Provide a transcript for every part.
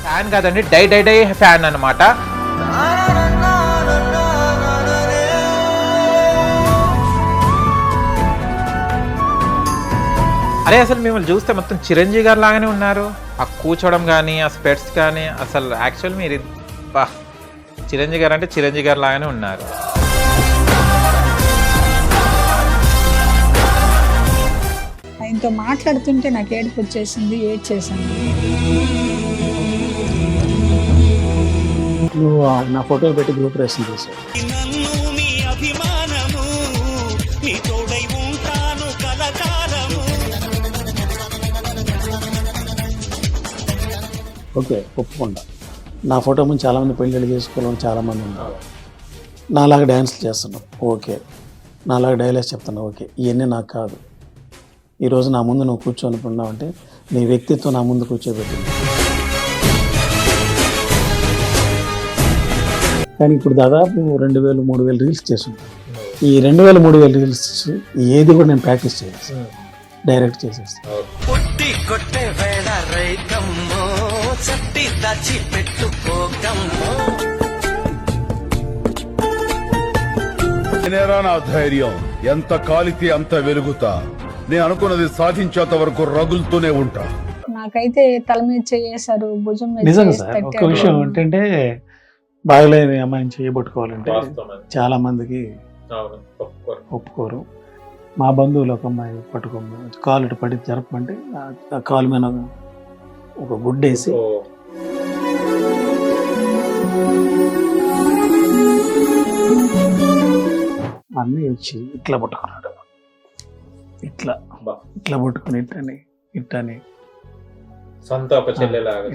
Fan కాదండి, die die die fan అనమాట. అరే అసలు మిమ్మల్ని చూస్తే మొత్తం చిరంజీవి గారు లాగానే ఉన్నారు. ఆ కూర్చోవడం కానీ, ఆ స్పెట్స్ కానీ, అసలు యాక్చువల్ మీరు చిరంజీవి గారు అంటే చిరంజీవి గారు లాగానే ఉన్నారు. ఆయనతో మాట్లాడుతుంటే నాకు ఏడుపు వచ్చేసింది, ఏడ్చేసాను. నువ్వు నా ఫోటో పెట్టి గ్రూప్ రేషన్ చేశావు. ఓకే, ఒప్పుకుండా. నా ఫోటో ముందు చాలామంది పెళ్ళిళ్ళు చేసుకోవాలని చాలామంది ఉన్నారు. నాలాగా డ్యాన్స్లు చేస్తున్నావు, ఓకే. నాలాగా డైలాగ్స్ చెప్తున్నావు, ఓకే. ఇవన్నీ నాకు కాదు. ఈరోజు నా ముందు నువ్వు కూర్చొనుకున్నావు అంటే నీ వ్యక్తిత్వం నా ముందు కూర్చోబెట్టింది. కానీ ఇప్పుడు దాదాపు 2000, 3000 రీల్స్ చేస్తున్నాను. ఈ 2000, 3000 రీల్స్ ఏది కూడా నేను ప్రాక్టీస్ చేయాలి, డైరెక్ట్ చేసేస్తాను. నా ధైర్యం ఎంత కాలితే అంత వెలుగుతా. నేను అనుకున్నది సాధించేంత వరకు రగులుతూనే ఉంటా. నాకైతే తల మీద చేసారు, భుజం మీద నిజంగా సార్, ఒక విషయం ఏంటంటే బాగలేని అమ్మాయిని చేయబట్టుకోవాలంటే చాలా మందికి ఒప్పుకోరు. మా బంధువులు ఒక అమ్మాయి పట్టుకోమని కాలు ఇటు పడి జరపమంటే ఆ కాలు మీద ఒక గుడ్డేసి అన్నీ వచ్చి ఇట్లా పట్టుకున్నాడు. ఇట్లా ఇట్లా పట్టుకుని ఇట్టని ఇట్టని సొంత ఒక చెల్లెలాగా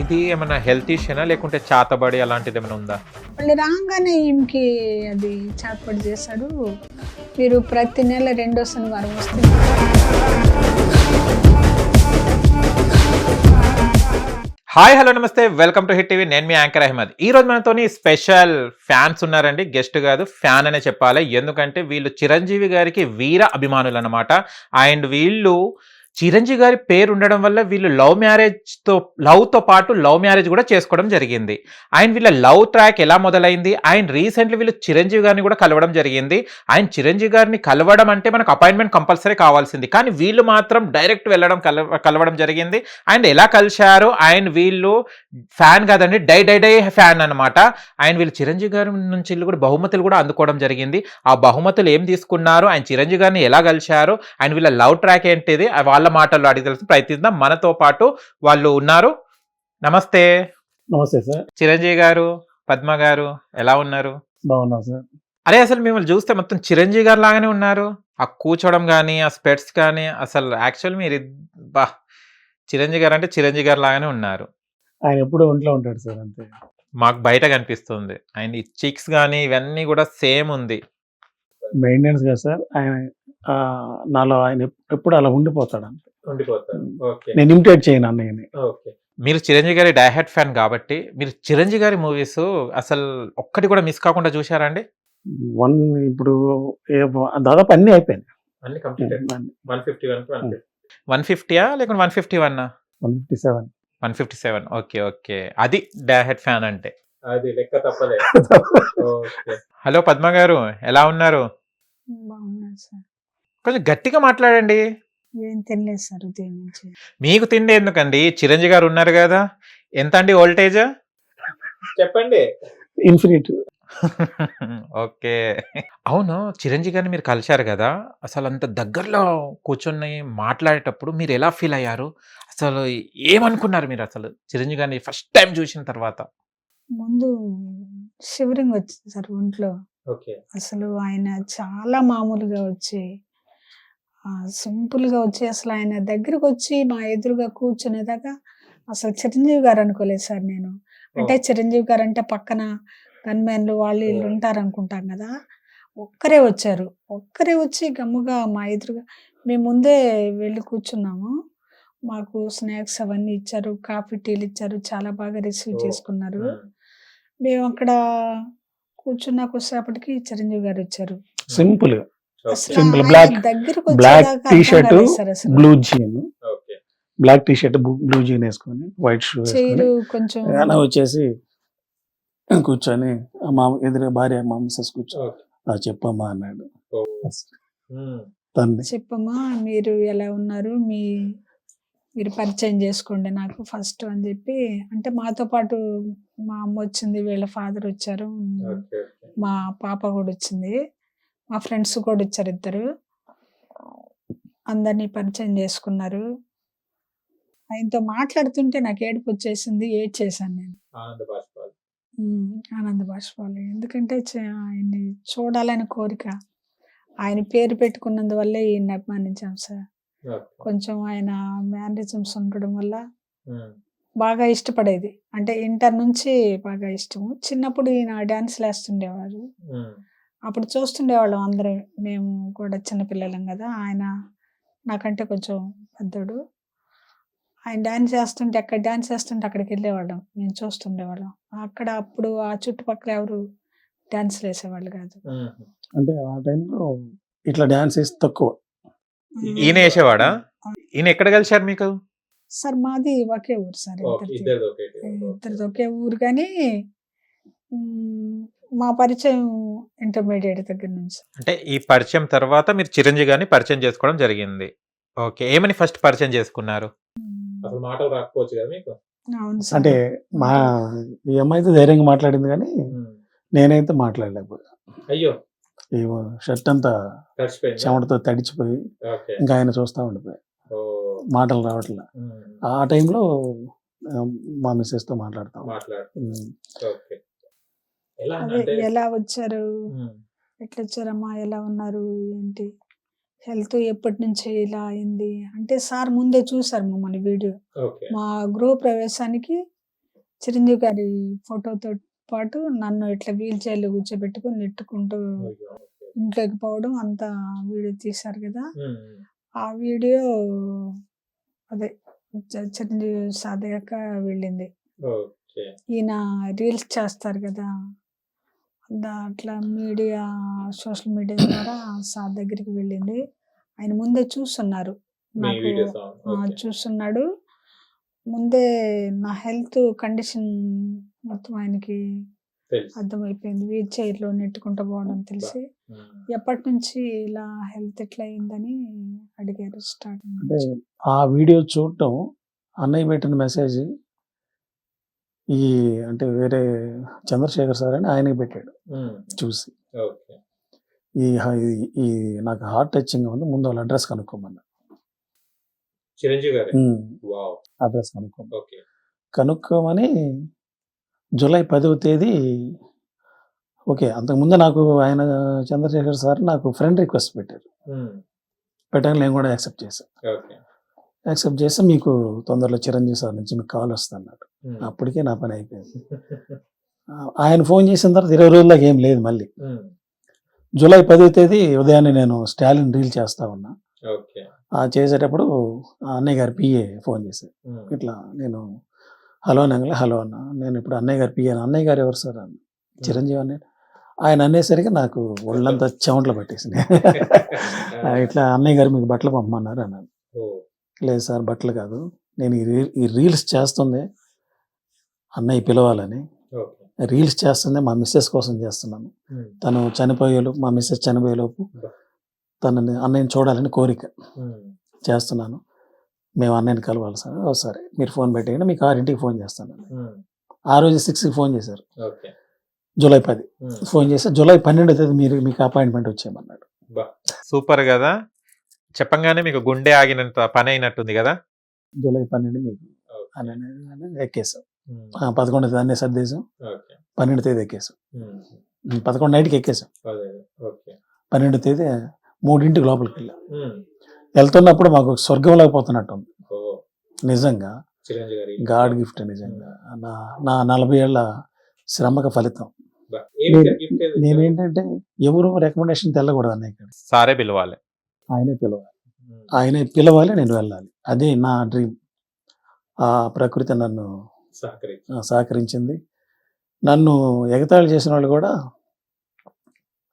ఇది ఏమైనా హెల్త్ ఇష్యూనా లేకుంటే చాతబడి అలాంటిది ఏమైనా ఉందా? వాళ్ళు రాగానే ఈమెకి అది చాతపడి చేశాడు. మీరు ప్రతి నెల 2వ శనివారం వస్తుంది. హాయ్ హలో నమస్తే, వెల్కమ్ టు హిట్ టీవీ. నేను మీ యాంకర్ అహ్మద్. ఈ రోజు మనతోని స్పెషల్ ఫ్యాన్స్ ఉన్నారండి, గెస్ట్ కాదు ఫ్యాన్ అనే చెప్పాలి. ఎందుకంటే వీళ్ళు చిరంజీవి గారికి వీర అభిమానులు అనమాట. అండ్ వీళ్ళు చిరంజీవి గారి పేరు ఉండడం వల్ల వీళ్ళు లవ్తో పాటు లవ్ మ్యారేజ్ కూడా చేసుకోవడం జరిగింది. అండ్ వీళ్ళ లవ్ ట్రాక్ ఎలా మొదలైంది, అండ్ రీసెంట్లీ వీళ్ళు చిరంజీవి గారిని కూడా కలవడం జరిగింది. అండ్ చిరంజీవి గారిని కలవడం అంటే మనకు అపాయింట్మెంట్ కంపల్సరీ కావాల్సింది, కానీ వీళ్ళు మాత్రం డైరెక్ట్ వెళ్ళడం కలవడం జరిగింది. అండ్ ఎలా కలిశారు, అండ్ వీళ్ళు ఫ్యాన్ కాదండి, డై డై డై ఫ్యాన్ అనమాట. అండ్ వీళ్ళు చిరంజీవి గారి నుంచి కూడా బహుమతులు కూడా అందుకోవడం జరిగింది. ఆ బహుమతులు ఏం తీసుకున్నారు, ఆయన చిరంజీవి గారిని ఎలా కలిశారు, అండ్ వీళ్ళ లవ్ ట్రాక్ ఏంటిది, వాళ్ళ మాటల్లో అడిగి తెలుసు ప్రయత్నిద్దాం. మనతో పాటు వాళ్ళు ఉన్నారు. నమస్తే. నమస్తే సార్. చిరంజీవి గారు, పద్మ గారు ఎలా ఉన్నారు? బాగున్నా సార్. అరే అసలు మిమ్మల్ని చూస్తే మొత్తం చిరంజీవి గారు లాగానే ఉన్నారు. ఆ కూర్చోవడం కానీ, ఆ స్పెట్స్ కానీ, అసలు యాక్చువల్ మీరు చిరంజీవి గారు అంటే చిరంజీవి గారు లాగానే ఉన్నారు. ఆయన ఎప్పుడు ఒంట్లో ఉంటాడు సార్, అంతే. మాకు బయట కనిపిస్తుంది ఆయన ఈ చిక్స్ కానీ ఇవన్నీ కూడా సేమ్ ఉంది. మెయింటెనెన్స్ కదా సార్. ఆయన నాలో ఆయన ఎప్పుడు అలా ఉండిపోతాడు అంతే. నేను ఇమిటేట్ చేయను అన్నయ్యని. మీరు చిరంజీవి గారి డైహార్డ్ ఫ్యాన్ కాబట్టి మీరు చిరంజీవి గారి మూవీస్ అసలు ఒక్కటి కూడా మిస్ కాకుండా చూసారండి? ఇప్పుడు దాదాపు అన్ని అయిపోయింది. 150 లేకుంటే 151? 157. 157. ఓకే ఓకే, అది డైహార్డ్ ఫ్యాన్ అంటే. అది లెక్క తప్పలే. హలో పద్మ గారు, ఎలా ఉన్నారు? కొంచెం గట్టిగా మాట్లాడండి. ఏం తినలేదు సార్ ఉదయం నుంచి. మీకు తిండి ఎందుకండి, చిరంజీవి గారు ఉన్నారు కదా. ఎంత అండి వోల్టేజ్ చెప్పండి? ఇన్ఫినిట్. ఓకే. అవును, చిరంజీవి గారిని మీరు కలిశారు కదా, అసలు అంత దగ్గరలో కూర్చొని మాట్లాడేటప్పుడు మీరు ఎలా ఫీల్ అయ్యారు, అసలు ఏమనుకున్నారు మీరు అసలు చిరంజీవి గారిని ఫస్ట్ టైం చూసిన తర్వాత? ముందు షివరింగ్ వచ్చింది సార్ ఒంట్లో. అసలు ఆయన చాలా మామూలుగా వచ్చి, సింపుల్ గా వచ్చి, అసలు ఆయన దగ్గరకు వచ్చి మా ఎదురుగా కూర్చునేదాకా అసలు చిరంజీవి గారు అనుకోలేదు సార్ నేను. అంటే చిరంజీవి గారు అంటే పక్కన గన్మెన్లు వాళ్ళు వీళ్ళు ఉంటారు అనుకుంటాం కదా. ఒక్కరే వచ్చారు, ఒక్కరే వచ్చి గమ్ముగా మా ఎదురుగా. మేము ముందే వెళ్ళి కూర్చున్నాము, మాకు స్నాక్స్ అవన్నీ ఇచ్చారు, కాఫీ టీలు ఇచ్చారు, చాలా బాగా రిసీవ్ చేసుకున్నారు. మేము అక్కడ కూర్చున్నా కొద్దిసేపటికి చిరంజీవి గారు వచ్చారు. సింపుల్ గా అసలు సింపుల్ ఆయన బ్లాక్ దగ్గరకు బ్లాక్ వచ్చేదాకా టీ అర్థం షర్ట్ కాలేదు సార్ అసలు. Blue jean, okay. Black T shirt blue jean వేసుకొని వైట్ షూ వేసుకొని చైరు కొంచెం ఆయన వచ్చేసి కూర్చొని మా ఎదురు భార్య మా మిస్సెస్ కూర్చో ఓకే. చెప్పమ్మా అన్నాడు. ఉమ్. తన్ని చెప్పమ్మా మీరు ఎలా ఉన్నారు, మీరు పరిచయం చేసుకోండి నాకు ఫస్ట్ అని చెప్పి, అంటే మాతో పాటు మా అమ్మ వచ్చింది, వీళ్ళ ఫాదర్ వచ్చారు, ఓకే. మా పాప కూడా వచ్చింది, మా ఫ్రెండ్స్ కూడా వచ్చారు, ఇద్దరు అందరినీ పరిచయం చేసుకున్నారు. ఆయనతో మాట్లాడుతుంటే నాకు ఏడుపు వచ్చేసింది, ఏడ్చేసాను నేను. ఆనంద బాష్పాలు. ఆనంద బాష్పాలు. ఎందుకంటే ఆయన్ని చూడాలని కోరిక. ఆయన పేరు పెట్టుకున్నందువల్లే ఈయన్ని అభిమానించాం సార్. ఓకే. కొంచెం ఆయన మేనరిజమ్స్ ఉండడం వల్ల ఉమ్. బాగా ఇష్టపడేది. అంటే ఇంటర్ నుంచి బాగా ఇష్టము. చిన్నప్పుడు ఈయన డాన్స్‌లు వేస్తుండేవారు. ఉమ్. అప్పుడు చూస్తుండేవాళ్ళం అందరం. మేము కూడా చిన్నపిల్లలం కదా! ఆయన నాకంటే కొంచెం పెద్దోడు. ఆయన డాన్స్ చేస్తుంటే అక్కడికి వెళ్ళేవాళ్ళం. మేము చూస్తుండేవాళ్ళం. అప్పుడు ఆ చుట్టుపక్కల ఎవరు డాన్స్‌లు వేసేవాళ్ళు కాదు. ఉమ్. అంటే ఆ టైంలో ఇట్లా డాన్స్ వేసి తక్కువ. ఈయన వేసేవాడా? ఈయన ఎక్కడ కలిశారు మీకు? సార్ మాది ఒకే ఊరు సార్. ఇద్దరిది ఒకే. ఇద్దరిది ఒకే ఊరు కానీ మా పరిచయం ఇంటర్మీడియట్ దగ్గర నుంచి. అంటే ఈ పరిచయం తర్వాత మీరు చిరంజీవి గారిని పరిచయం చేసుకోవడం జరిగింది. ఓకే. ఏమని ఫస్ట్ పరిచయం చేసుకున్నారు? అసలు మాటలు రాకపోవచ్చు కదా మీకు? అవును సార్. అంటే మా ఈ అమ్మాయితో ధైర్యంగా మాట్లాడింది కానీ నేనైతే మాట్లాడలేకపోయా. అయ్యో, ఏమో షర్ట్ అంతా తడిచిపోయిందా? చెమటతో తడిచిపోయి ఓకే. ఇంకా ఆయన చూస్తూ ఉండిపోయా. ఓ. మాటలు రావట్లే. ఉమ్. ఆ టైంలో మా మిస్సెస్తో మాట్లాడతాం. ఓకే. ఎలా అదే అంటే ఎలా వచ్చారు, ఉమ్. ఎట్లా వచ్చారమ్మా, ఎలా ఉన్నారు, ఏంటి హెల్త్ ఎప్పటి నుంచి ఇలా అయింది అంటే సార్ ముందే చూసారు మమ్మల్ని వీడియో. ఓకే. మా గృహ ప్రవేశానికి చిరంజీవి గారి ఫోటోతో పాటు నన్ను ఇట్లా వీల్ చైర్లో కూర్చోబెట్టుకొని నెట్టుకుంటూ అయ్యో. ఇంట్లోకి పోవడం అంతా వీడియో తీశారు కదా. ఉమ్. ఆ వీడియో అదే చిరంజీవి సాధయ్యాక వెళ్ళింది. ఓకే. ఈయన రీల్స్ చేస్తారు కదా, అట్లా మీడియా సోషల్ మీడియా ద్వారా సార్ దగ్గరికి వెళ్ళింది. ఆయన ముందే చూస్తున్నారు, మీ నాకు వీడియోస్. ఓకే. చూస్తున్నాడు ముందే. నా హెల్త్ కండిషన్ మొత్తం ఆయనకి తెలుసు. అర్థమైపోయింది. వీల్ చైర్లో నెట్టుకుంటూ పోవడం తెలిసి ఉమ్. ఎప్పటి నుంచి ఇలా హెల్త్ ఎట్లా అయిందని అడిగారు స్టార్టింగ్ అంటే నుంచి. ఆ వీడియో చూడటం, అన్నయ్య పెట్టిన మెసేజ్ ఈ అంటే వేరే చంద్రశేఖర్ సార్ అని ఆయనకి పెట్టాడు. ఉమ్. చూసి ఓకే. ఈ నాకు హార్ట్ టచింగ్ ఉంది, ముందు వాళ్ళ అడ్రస్ కనుక్కోమన్నా. చిరంజీవి గారు. వావ్. అడ్రస్ కనుక్కోమని ఓకే. కనుక్కోమని జూలై 10వ తేదీ. ఓకే, అంతకుముందు నాకు ఆయన చంద్రశేఖర్ సార్ నాకు ఫ్రెండ్ రిక్వెస్ట్ పెట్టారు. ఉమ్. పెట్టాక నేను కూడా యాక్సెప్ట్ చేశాను. ఓకే. యాక్సెప్ట్ చేస్తే మీకు తొందరలో చిరంజీవి సార్ నుంచి మీకు కాల్ వస్తుంది అన్నాడు. ఉమ్. అప్పటికే నా పని అయిపోయింది. ఆయన ఫోన్ చేసిన తర్వాత 20 రోజుల దాకా ఏం లేదు. మళ్ళీ ఉమ్. జూలై 10వ తేదీ ఉదయాన్నే నేను స్టాలిన్ రీల్ చేస్తా ఉన్నా. ఓకే. చేసేటప్పుడు ఆ అన్నయ్య గారి పిఏ ఫోన్ చేశారు. ఉమ్. ఇట్లా నేను హలో అనగానే హలో అన్న, నేను ఇప్పుడు అన్నయ్య గారి పిఏ. అన్నయ్య గారు ఎవరు సార్ అన్న. చిరంజీవి అన్నయ్య. ఆయన అనేసరికి నాకు ఒళ్ళంతా చెమటలు పట్టేసింది. ఇట్లా అన్నయ్య గారు మీకు బట్టలు పంపమన్నారు అన్నాను. ఓ. లేదు సార్ బట్టలు కాదు, నేను ఈ రీల్స్ చేస్తుంది అన్నయ్య పిలవాలని. ఓకే. రీల్స్ చేస్తుంది మా మిస్సెస్ కోసం చేస్తున్నాను. ఉమ్. తను చనిపోయేలోపు, మా మిస్సెస్ చనిపోయేలోపు తనని అన్నయ్యని చూడాలని కోరిక ఉమ్. చేస్తున్నాను. మేము అన్నయ్యని కలవాలి సార్. ఓ సరే మీరు ఫోన్ పెట్టేయండి, మీకు 6ంటికి ఫోన్ చేస్తాను. ఉమ్. ఆ రోజు 6కి ఫోన్ చేశారు. ఓకే. జూలై 10 ఉమ్. ఫోన్ చేస్తే జూలై 12వ తేదీ మీకు అపాయింట్మెంట్ వచ్చేయమన్నాడు. సూపర్ కదా! చెప్పంగానే మీకు గుండె ఆగినంత పని అయినట్టుంది కదా. జూలై 12 మీకు అని ఎక్కేసాం. 11వ తేదీ అన్నీ సర్దేశాం. 12వ తేదీ ఎక్కేసాం. 11 నైట్కి ఎక్కేసాం. ఓకే. 12వ తేదీ 3ంటికి లోపలికి వెళ్ళాం. వెళ్తున్నప్పుడు మాకు స్వర్గంలోకి పోతున్నట్టు ఉంది నిజంగా. గాడ్ గిఫ్ట్ నిజంగా. నా 40 ఏళ్ల శ్రమకు ఫలితం. నేనేంటంటే ఎవరు రికమెండేషన్ తెల్లకూడదు అన్నయ్య ఇక్కడ. సారే పిలవాలి, ఆయనే పిలవాలి, నేను వెళ్ళాలి. అదే నా డ్రీమ్. ఆ ప్రకృతి నన్ను సహకరించింది. నన్ను ఎగతాళి చేసిన వాళ్ళు కూడా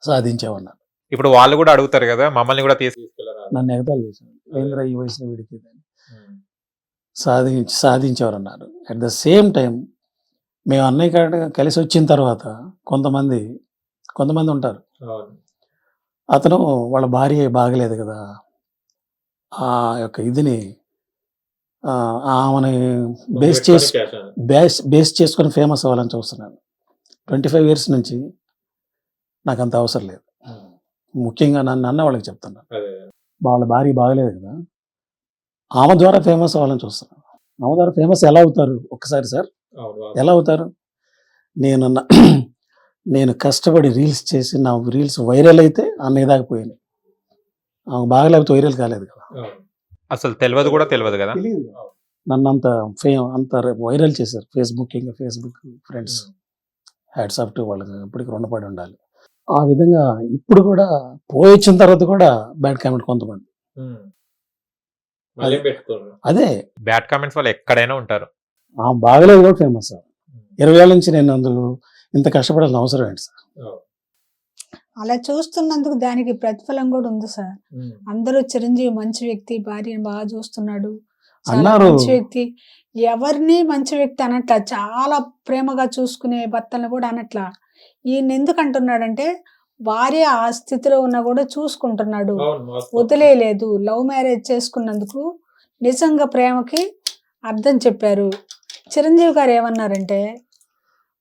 సాధించేవాళ్ళు. ఇప్పుడు వాళ్ళు కూడా అడుగుతారు కదా, మమ్మల్ని కూడా తీసుకెళ్ళరా? నన్ను ఎగతాళి చేశాను, ఏంద్రా ఈ వయసులో వీడికి ఇది అని. సాధించేవారు అన్నారు. అట్ ద సేమ్ టైం మేము అన్నయ్య కాడ కలిసి వచ్చిన తర్వాత కొంతమంది ఉంటారు, అతను వాళ్ళ భార్య బాగలేదు కదా, ఆ యొక్క ఇదిని ఆమెని బేస్ చేసుకొని ఫేమస్ అవ్వాలని చూస్తున్నాను. 25 years నుంచి నాకు అంత అవసరం లేదు. ముఖ్యంగా నన్ను అన్న వాళ్ళకి చెప్తున్నాను, వాళ్ళ భార్య బాగలేదు కదా, ఆమె ద్వారా ఫేమస్ అవ్వాలని చూస్తున్నాను. ఆమె ద్వారా ఫేమస్ ఎలా అవుతారు ఒక్కసారి సార్, ఎలా అవుతారు? నేను కష్టపడి రీల్స్ చేసి నా రీల్స్ వైరల్ అయితే అన్నయ్య దాకా పోయినాయి. ఆమె బాగలేకపోతే వైరల్ కాలేదు కదా, అసలు తెలియదు కూడా తెలియదు కదా. తెలియదు. నన్ను అంత వైరల్ చేశారు. Facebook friends, hats off to వాళ్ళకి ఇప్పటికి రుణపడి ఉండాలి. ఆ విధంగా ఇప్పుడు కూడా పోయొచ్చిన తర్వాత కూడా బ్యాడ్ కామెంట్ కొంతమంది, అదే బ్యాడ్ కామెంట్స్ వాళ్ళు ఎక్కడైనా ఉంటారు. బాగలేదు కూడా ఫేమస్ సార్. 20 ఏళ్ళ నుంచి నేను అందులో ఇంత కష్టపడాల్సిన అవసరం ఏంటి సార్? అలా చూస్తున్నందుకు దానికి ప్రతిఫలం కూడా ఉంది సార్. అందరూ చిరంజీవి మంచి వ్యక్తి, భార్యను బాగా చూస్తున్నాడు, చాలా అన్నారు. మంచి వ్యక్తి, ఎవరిని మంచి వ్యక్తి అనట్లా, చాలా ప్రేమగా చూసుకునే భర్తలను కూడా అనట్లా. ఈయన ఎందుకు అంటున్నాడంటే భార్య ఆ స్థితిలో ఉన్నా కూడా చూసుకుంటున్నాడు, వదిలేయలేదు. లవ్ మ్యారేజ్ చేసుకున్నందుకు నిజంగా ప్రేమకి అర్థం చెప్పారు. చిరంజీవి గారు ఏమన్నారంటే,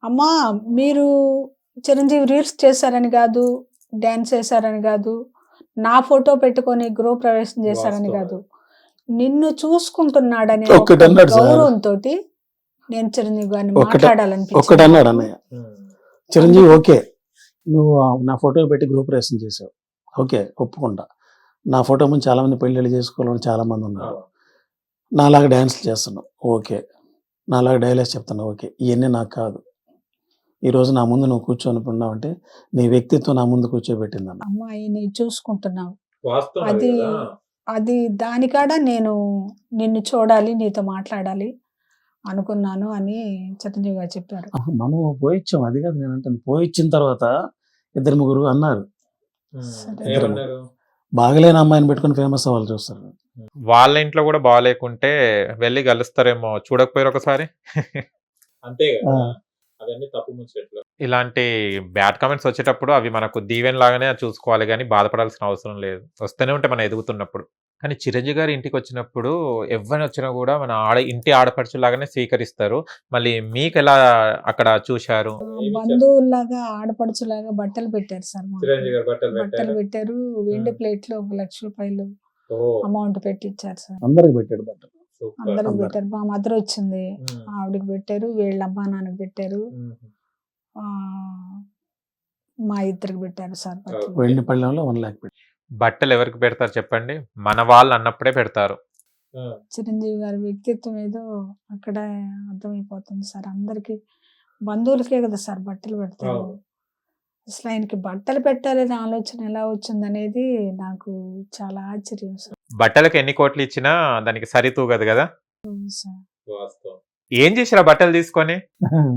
అమ్మా మీరు చిరంజీవి రీల్స్ చేశారని కాదు, డ్యాన్స్ చేశారని కాదు, నా ఫోటో పెట్టుకొని గృహప్రవేశం చేశారని కాదు, నిన్ను చూసుకుంటున్నాడనే గౌరవంతో నేను చిరంజీవి గారిని మాట్లాడాలనిపించింది. ఒక్కటి అన్నాడు అన్నయ్య, చిరంజీవి ఓకే నువ్వు నా ఫోటో పెట్టి గృహప్రవేశం చేసావు, ఓకే ఒప్పుకుంటా. నా ఫోటో ముందు చాలా మంది పెళ్ళిళ్ళు చేసుకోవాలని చాలా మంది ఉన్నారు, నాలాగా డ్యాన్స్లు చేస్తున్నావు ఓకే, నాలాగా డైలాగ్స్ చెప్తున్నావు ఓకే, ఇవన్నీ నాకు కాదు. ఈరోజు నా ముందు నువ్వు కూర్చొని ఉన్నావు అంటే నీ వ్యక్తిత్వం నా ముందు కూర్చోబెట్టింది అన్న. అమ్మాయి నీ చూసుకుంటున్నావు, అది దానికాడ నేను నిన్ను చూడాలి, నీతో మాట్లాడాలి అనుకున్నాను అని చిరంజీవి గారు చెప్పారు. మనం పోయిచ్చాం, అది కాదు నేను అంటే, పోయిచ్చిన తర్వాత 2-3 అన్నారు, బాగలేని అమ్మాయిని పెట్టుకుని ఫేమస్ అవ్వాలి చూస్తారు. వాళ్ళ ఇంట్లో కూడా బాగాలేకుంటే వెళ్ళి కలుస్తారేమో, చూడకపోయారు ఒకసారి. అంతే అవన్నీ తప్పు ముచ్చట్లు. ఇలాంటి బ్యాడ్ కామెంట్స్ వచ్చేటప్పుడు అవి మనకు దీవెన లాగానే చూసుకోవాలి, కానీ బాధపడాల్సిన అవసరం లేదు, వస్తూనే ఉంటే మనం ఎదుగుతున్నప్పుడు. కానీ చిరంజీవి గారి ఇంటికి వచ్చినప్పుడు ఎవరిని వచ్చినా కూడా మన ఇంటి ఆడపడుచులాగానే స్వీకరిస్తారు. మళ్ళీ మీకు ఎలా అక్కడ చూశారు? బంధువుల్లాగా, ఆడపడుచులాగా బట్టలు పెట్టారు సార్. బట్టలు పెట్టారు, వెండి ప్లేట్ లో 1 లక్ష రూపాయలు అమౌంట్ పెట్టించారు సార్. అందరికి పెట్టాడు బట్టలు, అందరికి పెట్టారు. మా మదర్ వచ్చింది, ఆవిడకి పెట్టారు, వీళ్ళ అమ్మా నాన్నకి పెట్టారు, మా ఇద్దరికి పెట్టారు సార్. వెండి పళ్ళెంలో 1 lakh పెట్టారు. బట్టలు ఎవరికి పెడతారు చెప్పండి? మన వాళ్ళు అన్నప్పుడే పెడతారు. చిరంజీవి గారి వ్యక్తిత్వం ఏదో అక్కడ అర్థమైపోతుంది సార్. అందరికి బంధువులకే కదా సార్ బట్టలు పెడతారు. అసలు ఆయనకి బట్టలు పెట్టాలనే ఆలోచన ఎలా వచ్చింది అనేది నాకు చాలా ఆశ్చర్యం సార్. బట్టలకు ఎన్ని కోట్లు ఇచ్చినా దానికి సరితూగదు కదా సార్. ఏం చేసిరా బట్టలు తీసుకొని?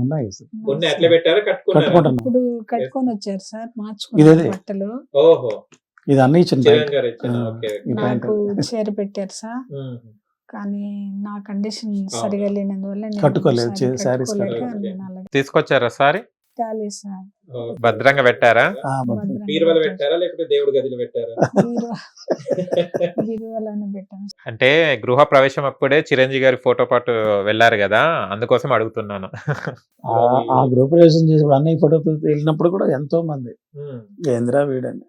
ఉన్నాయి సార్. ఇప్పుడు కట్టుకొని వచ్చారు సార్, మార్చుకున్నారు బట్టలు. ఇది అన్నీ ఇచ్చింది. నాకు చీర పెట్టారు సార్, కానీ నా కండిషన్ సరిగా లేనందువల్ల నేను కట్టుకోలేదు. తీసుకొచ్చారా సారీ? సార్ భద్రంగా పెట్టారా? అంటే గృహ ప్రవేశం అప్పుడే చిరంజీవి గారి ఫోటో పాటు వెళ్ళారు కదా, అందుకోసం అడుగుతున్నాను. ఆ గృహ ప్రవేశం చేసినప్పుడు అన్నయ్య ఫోటో వెళ్ళినప్పుడు కూడా ఎంతో మంది ఏంద్రా వీడని,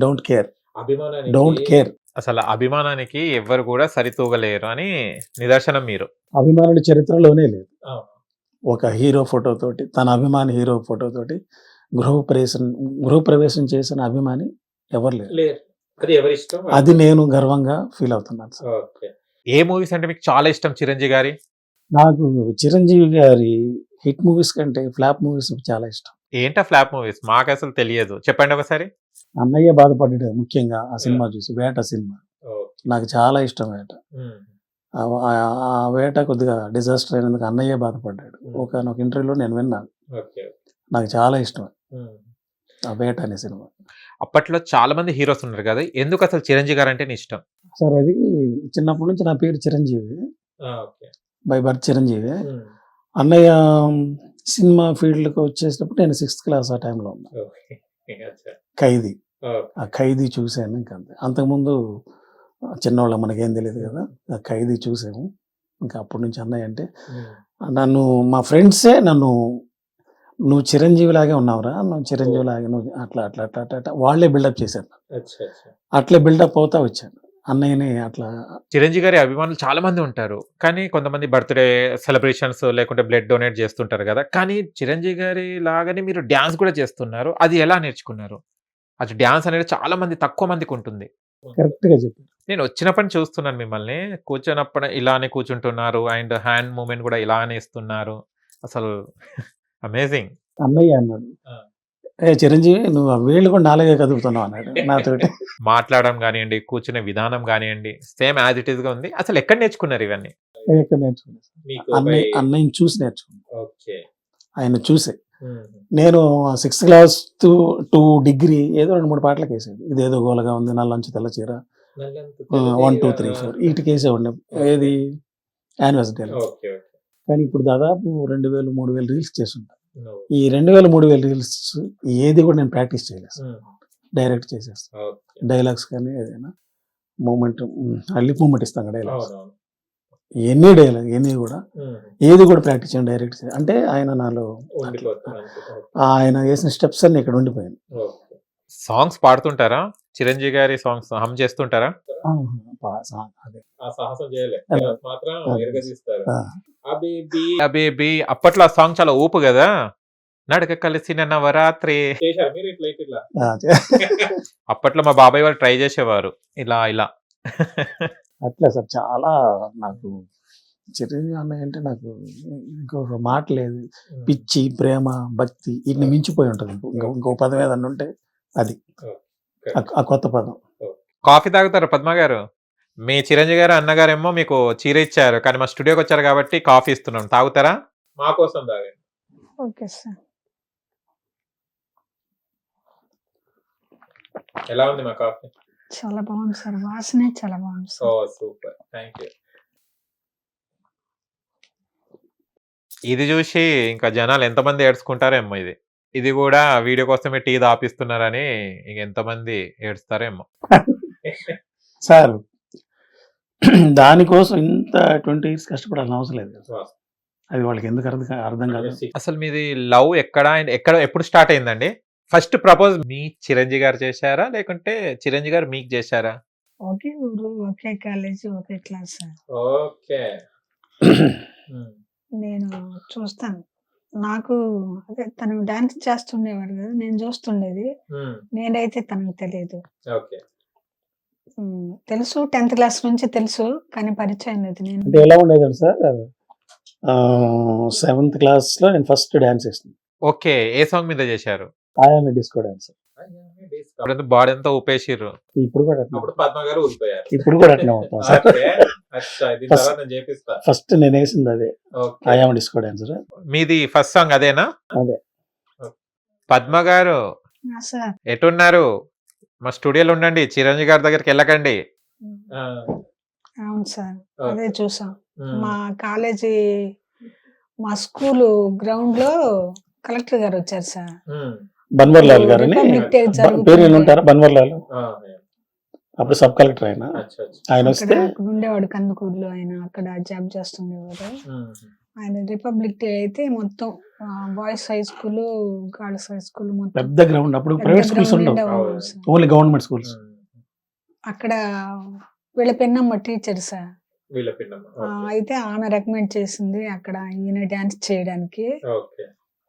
డోంట్ కేర్. అసలు అభిమానానికి ఎవ్వరు కూడా సరితూగలేరు అని నిదర్శనం మీరు. అభిమానుడి చరిత్రలోనే లేదు. ఒక హీరో ఫోటోతోటి, తన అభిమాని హీరో ఫోటోతోటి గృహప్రవేశం చేసిన అభిమాని ఎవరు లేరు. అది నేను గర్వంగా ఫీల్ అవుతున్నాను సార్. ఏ మూవీస్ అంటే మీకు చాలా ఇష్టం చిరంజీవి గారి? నాకు చిరంజీవి గారి హిట్ మూవీస్ కంటే ఫ్లాప్ మూవీస్ చాలా ఇష్టం. ఏంటా ఫ్లాప్ మూవీస్? మాకు అసలు తెలియదు, చెప్పండి ఒకసారి. అన్నయ్య బాధపడ్డాడు ముఖ్యంగా ఆ సినిమా చూసి, వేట సినిమా నాకు చాలా ఇష్టం. వేట, ఆ వేట కొద్దిగా డిజాస్టర్ అయినందుకు అన్నయ్య బాధపడ్డాడు. ఒక ఇంటర్వ్యూలో నేను విన్నాను, నాకు చాలా ఇష్టం. ఆ వేట అనే సినిమా. అప్పట్లో చాలా మంది హీరోస్ ఉన్నారు కదా, ఎందుకు అసలు చిరంజీవి గారు అంటే ఇష్టం? సార్ అది చిన్నప్పటి నుంచి నా పేరు చిరంజీవి, బై బర్త్ చిరంజీవి. అన్నయ్య సినిమా ఫీల్డ్కి వచ్చేసినప్పుడు నేను 6th క్లాస్ ఆ టైంలో ఉన్నా. ఖైదీ, ఆ ఖైదీ చూశాను. ఇంకా అంతే. అంతకుముందు చిన్నవాళ్ళ మనకేం తెలియదు కదా, ఆ ఖైదీ చూసాము. ఇంకా అప్పటి నుంచి అన్నయ్య అంటే నన్ను మా ఫ్రెండ్సే నన్ను నువ్వు చిరంజీవి లాగే ఉన్నావురా, నువ్వు చిరంజీవి లాగే, నువ్వు అట్లా అట్లా అట్లా అట్లా అట్లా వాళ్ళే బిల్డప్ చేశారు. అట్లే బిల్డప్ అవుతా వచ్చాను అన్నయ్యని అట్లా. చిరంజీవి గారి అభిమానులు చాలా మంది ఉంటారు, కానీ కొంతమంది బర్త్డే సెలబ్రేషన్స్ లేకుంటే బ్లడ్ డొనేట్ చేస్తుంటారు కదా, కానీ చిరంజీవి గారి లాగానే మీరు డ్యాన్స్ కూడా చేస్తున్నారు. అది ఎలా నేర్చుకున్నారు? అది డ్యాన్స్ అనేది చాలా మంది తక్కువ మందికి ఉంటుంది. కరెక్ట్గా చెప్పారు. నేను వచ్చినప్పటి చూస్తున్నాను మిమ్మల్ని, కూర్చున్నప్పుడు ఇలానే కూర్చుంటున్నారు అండ్ హ్యాండ్ మూమెంట్ కూడా ఇలానే ఇస్తున్నారు. అసలు అమేజింగ్. అన్నయ్య అన్నాడు, ఏ చిరంజీవి నువ్వు ఆ వేళ్ళు కూడా నాలుగే కదుపుతున్నావు అన్నాడు నాతోటి. మాట్లాడడం కానివ్వండి, కూర్చునే విధానం కానివ్వండి, సేమ్ యాజ్ ఇట్ ఈస్ గా ఉంది. అసలు ఎక్కడ నేర్చుకున్నారు ఇవన్నీ? ఎక్కడ నేర్చుకున్నాను? అన్నయ్యని చూసి నేర్చుకున్నాను. ఆయన చూసే నేను 6th క్లాస్ టు డిగ్రీ ఏదో 2-3 పాటలకు వేసేది. ఇదేదో గోలగా ఉంది, నల్లంచు తెల్ల చీర, 1 2 3 4 వీటికి వేసే ఉండే. ఏది యానివర్సరీ. కానీ ఇప్పుడు దాదాపు 2000-3000 రీల్స్ చేస్తుంటా. ఈ 2000-3000 రీల్స్ ఏది కూడా నేను ప్రాక్టీస్ చేయలేదు, డైరెక్ట్ చేసేస్తాను. డైలాగ్స్ కానీ ఏదైనా మూమెంట్, లిప్ మూమెంట్ ఇస్తాం కదా డైలాగ్స్, ఎన్ని డైలాగ్ ఎన్ని కూడా ఏది కూడా ప్రాక్టీస్ చేయండి, డైరెక్ట్ చేయండి. అంటే ఆయన నాలో ఆయన వేసిన స్టెప్స్ అన్ని ఇక్కడ ఉండిపోయాను. సాంగ్స్ పాడుతుంటారా? చిరంజీవి గారి సాంగ్స్ హమ్ చేస్తుంటారా? అదే అబేబీ అప్పట్లో ఆ సాంగ్ చాలా ఊపు కదా, నడక కలిసిన నవరాత్రి. అప్పట్లో మా బాబాయ్ వాళ్ళు ట్రై చేసేవారు ఇలా ఇలా. అట్లా సార్ చాలా నాకు చిరంజీవి అన్నయ్య అంటే నాకు ఇంకొక మాట లేదు. పిచ్చి, ప్రేమ, భక్తి వీటిని మించిపోయి ఉంటుంది. ఇంకో పదం ఏదన్నా ఉంటే అది ఆ కొత్త పదం. కాఫీ తాగుతారు పద్మ గారు? మీ చిరంజీవి గారు అన్నగారేమో మీకు చీర ఇచ్చారు, కానీ మా స్టూడియోకి వచ్చారు కాబట్టి కాఫీ ఇస్తున్నాం, తాగుతారా? మా కోసం తాగండి. Okay sir. ఎలా ఉంది మా కాఫీ? చాలా బాగుంది సార్, వాసనే చాలా బాగుంది ఓ సార్. Super, thank you. ఇది చూసి ఇంకా జనాలు ఎంతమంది ఏడ్చుకుంటారేమో. ఇది ఇది కూడా వీడియో కోసమే టీ దాపిస్తున్నారని ఇంక ఎంతమంది ఏడుస్తారేమో. సార్ దానికోసం ఇంత 20 years కష్టపడాల్సిన అవసరం లేదు కదా. అది వాళ్ళకి ఎందుకు అర్థం కాదు. అసలు మీది లవ్ ఎక్కడ ఎప్పుడు స్టార్ట్ అయిందండి? ఫస్ట్ ప్రపోజ్ మీ చిరంజీవి గారు చేశారా, లేకుంటే చిరంజీవి గారు మీకు చేశారా? ఒకే ఊరు, ఒకే కాలేజ్, ఒకే క్లాస్ సార్. ఓకే. నేను చూస్తాను, నాకు అదే తను డాన్స్ చేస్తుండేవాడు కదా, నేను చూస్తుండేది. నేనైతే తనకు తెలియదు, తెలుసు 10th క్లాస్ నుంచి తెలుసు, కానీ పరిచయం లేదు. నేను అంటే ఎలా ఉండేది సార్, 7th క్లాస్లో నేను ఫస్ట్ డాన్స్ చేస్తాను. ఓకే, ఏ సాంగ్ మీద చేశారు? ఆయామి డిస్కో డాన్స్. బాడీ అంతా ఊపేసిర్రు. ఇప్పుడు కూడా పద్మ గారు ఊపిపోయారు. ఇప్పుడు కూడా అట్లా అవుతాం సార్. ఫస్ట్ నేను వేసింది అదే, ఆయామి డిస్కో డాన్స్. మీది ఫస్ట్ సాంగ్ అదేనా? అదే. పద్మ గారు సార్ ఎటున్నారు? మా స్టూడియోలో ఉండండి, చిరంజీవి గారి దగ్గరికి వెళ్ళకండి. అవును సార్, అదే చూసాం. మా కాలేజీ, మా స్కూలు గ్రౌండ్ లో కలెక్టర్ గారు వచ్చారు సార్. బన్వర్లాల్ గారని పేరు ఉంటారా? బన్వర్లాల్ అప్పుడు సబ్ కలెక్టర్ ఆయన వస్తే ఉండేవాడు కందుకూరులో. ఆయన అక్కడ జాబ్ చేస్తుండేవాడు. ఆయన రిపబ్లిక్ డే అయితే మొత్తం boys high school, girls high school మొత్తం పెద్ద గ్రౌండ్. అప్పుడు ప్రైవేట్ స్కూల్స్ ఉండవు, ఓన్లీ గవర్నమెంట్ స్కూల్స్. అక్కడ వీళ్ళ పెన్నమ్మ టీచర్ సార్. అయితే ఆమె రికమెండ్ చేసింది అక్కడ ఈయన డాన్స్ చేయడానికి.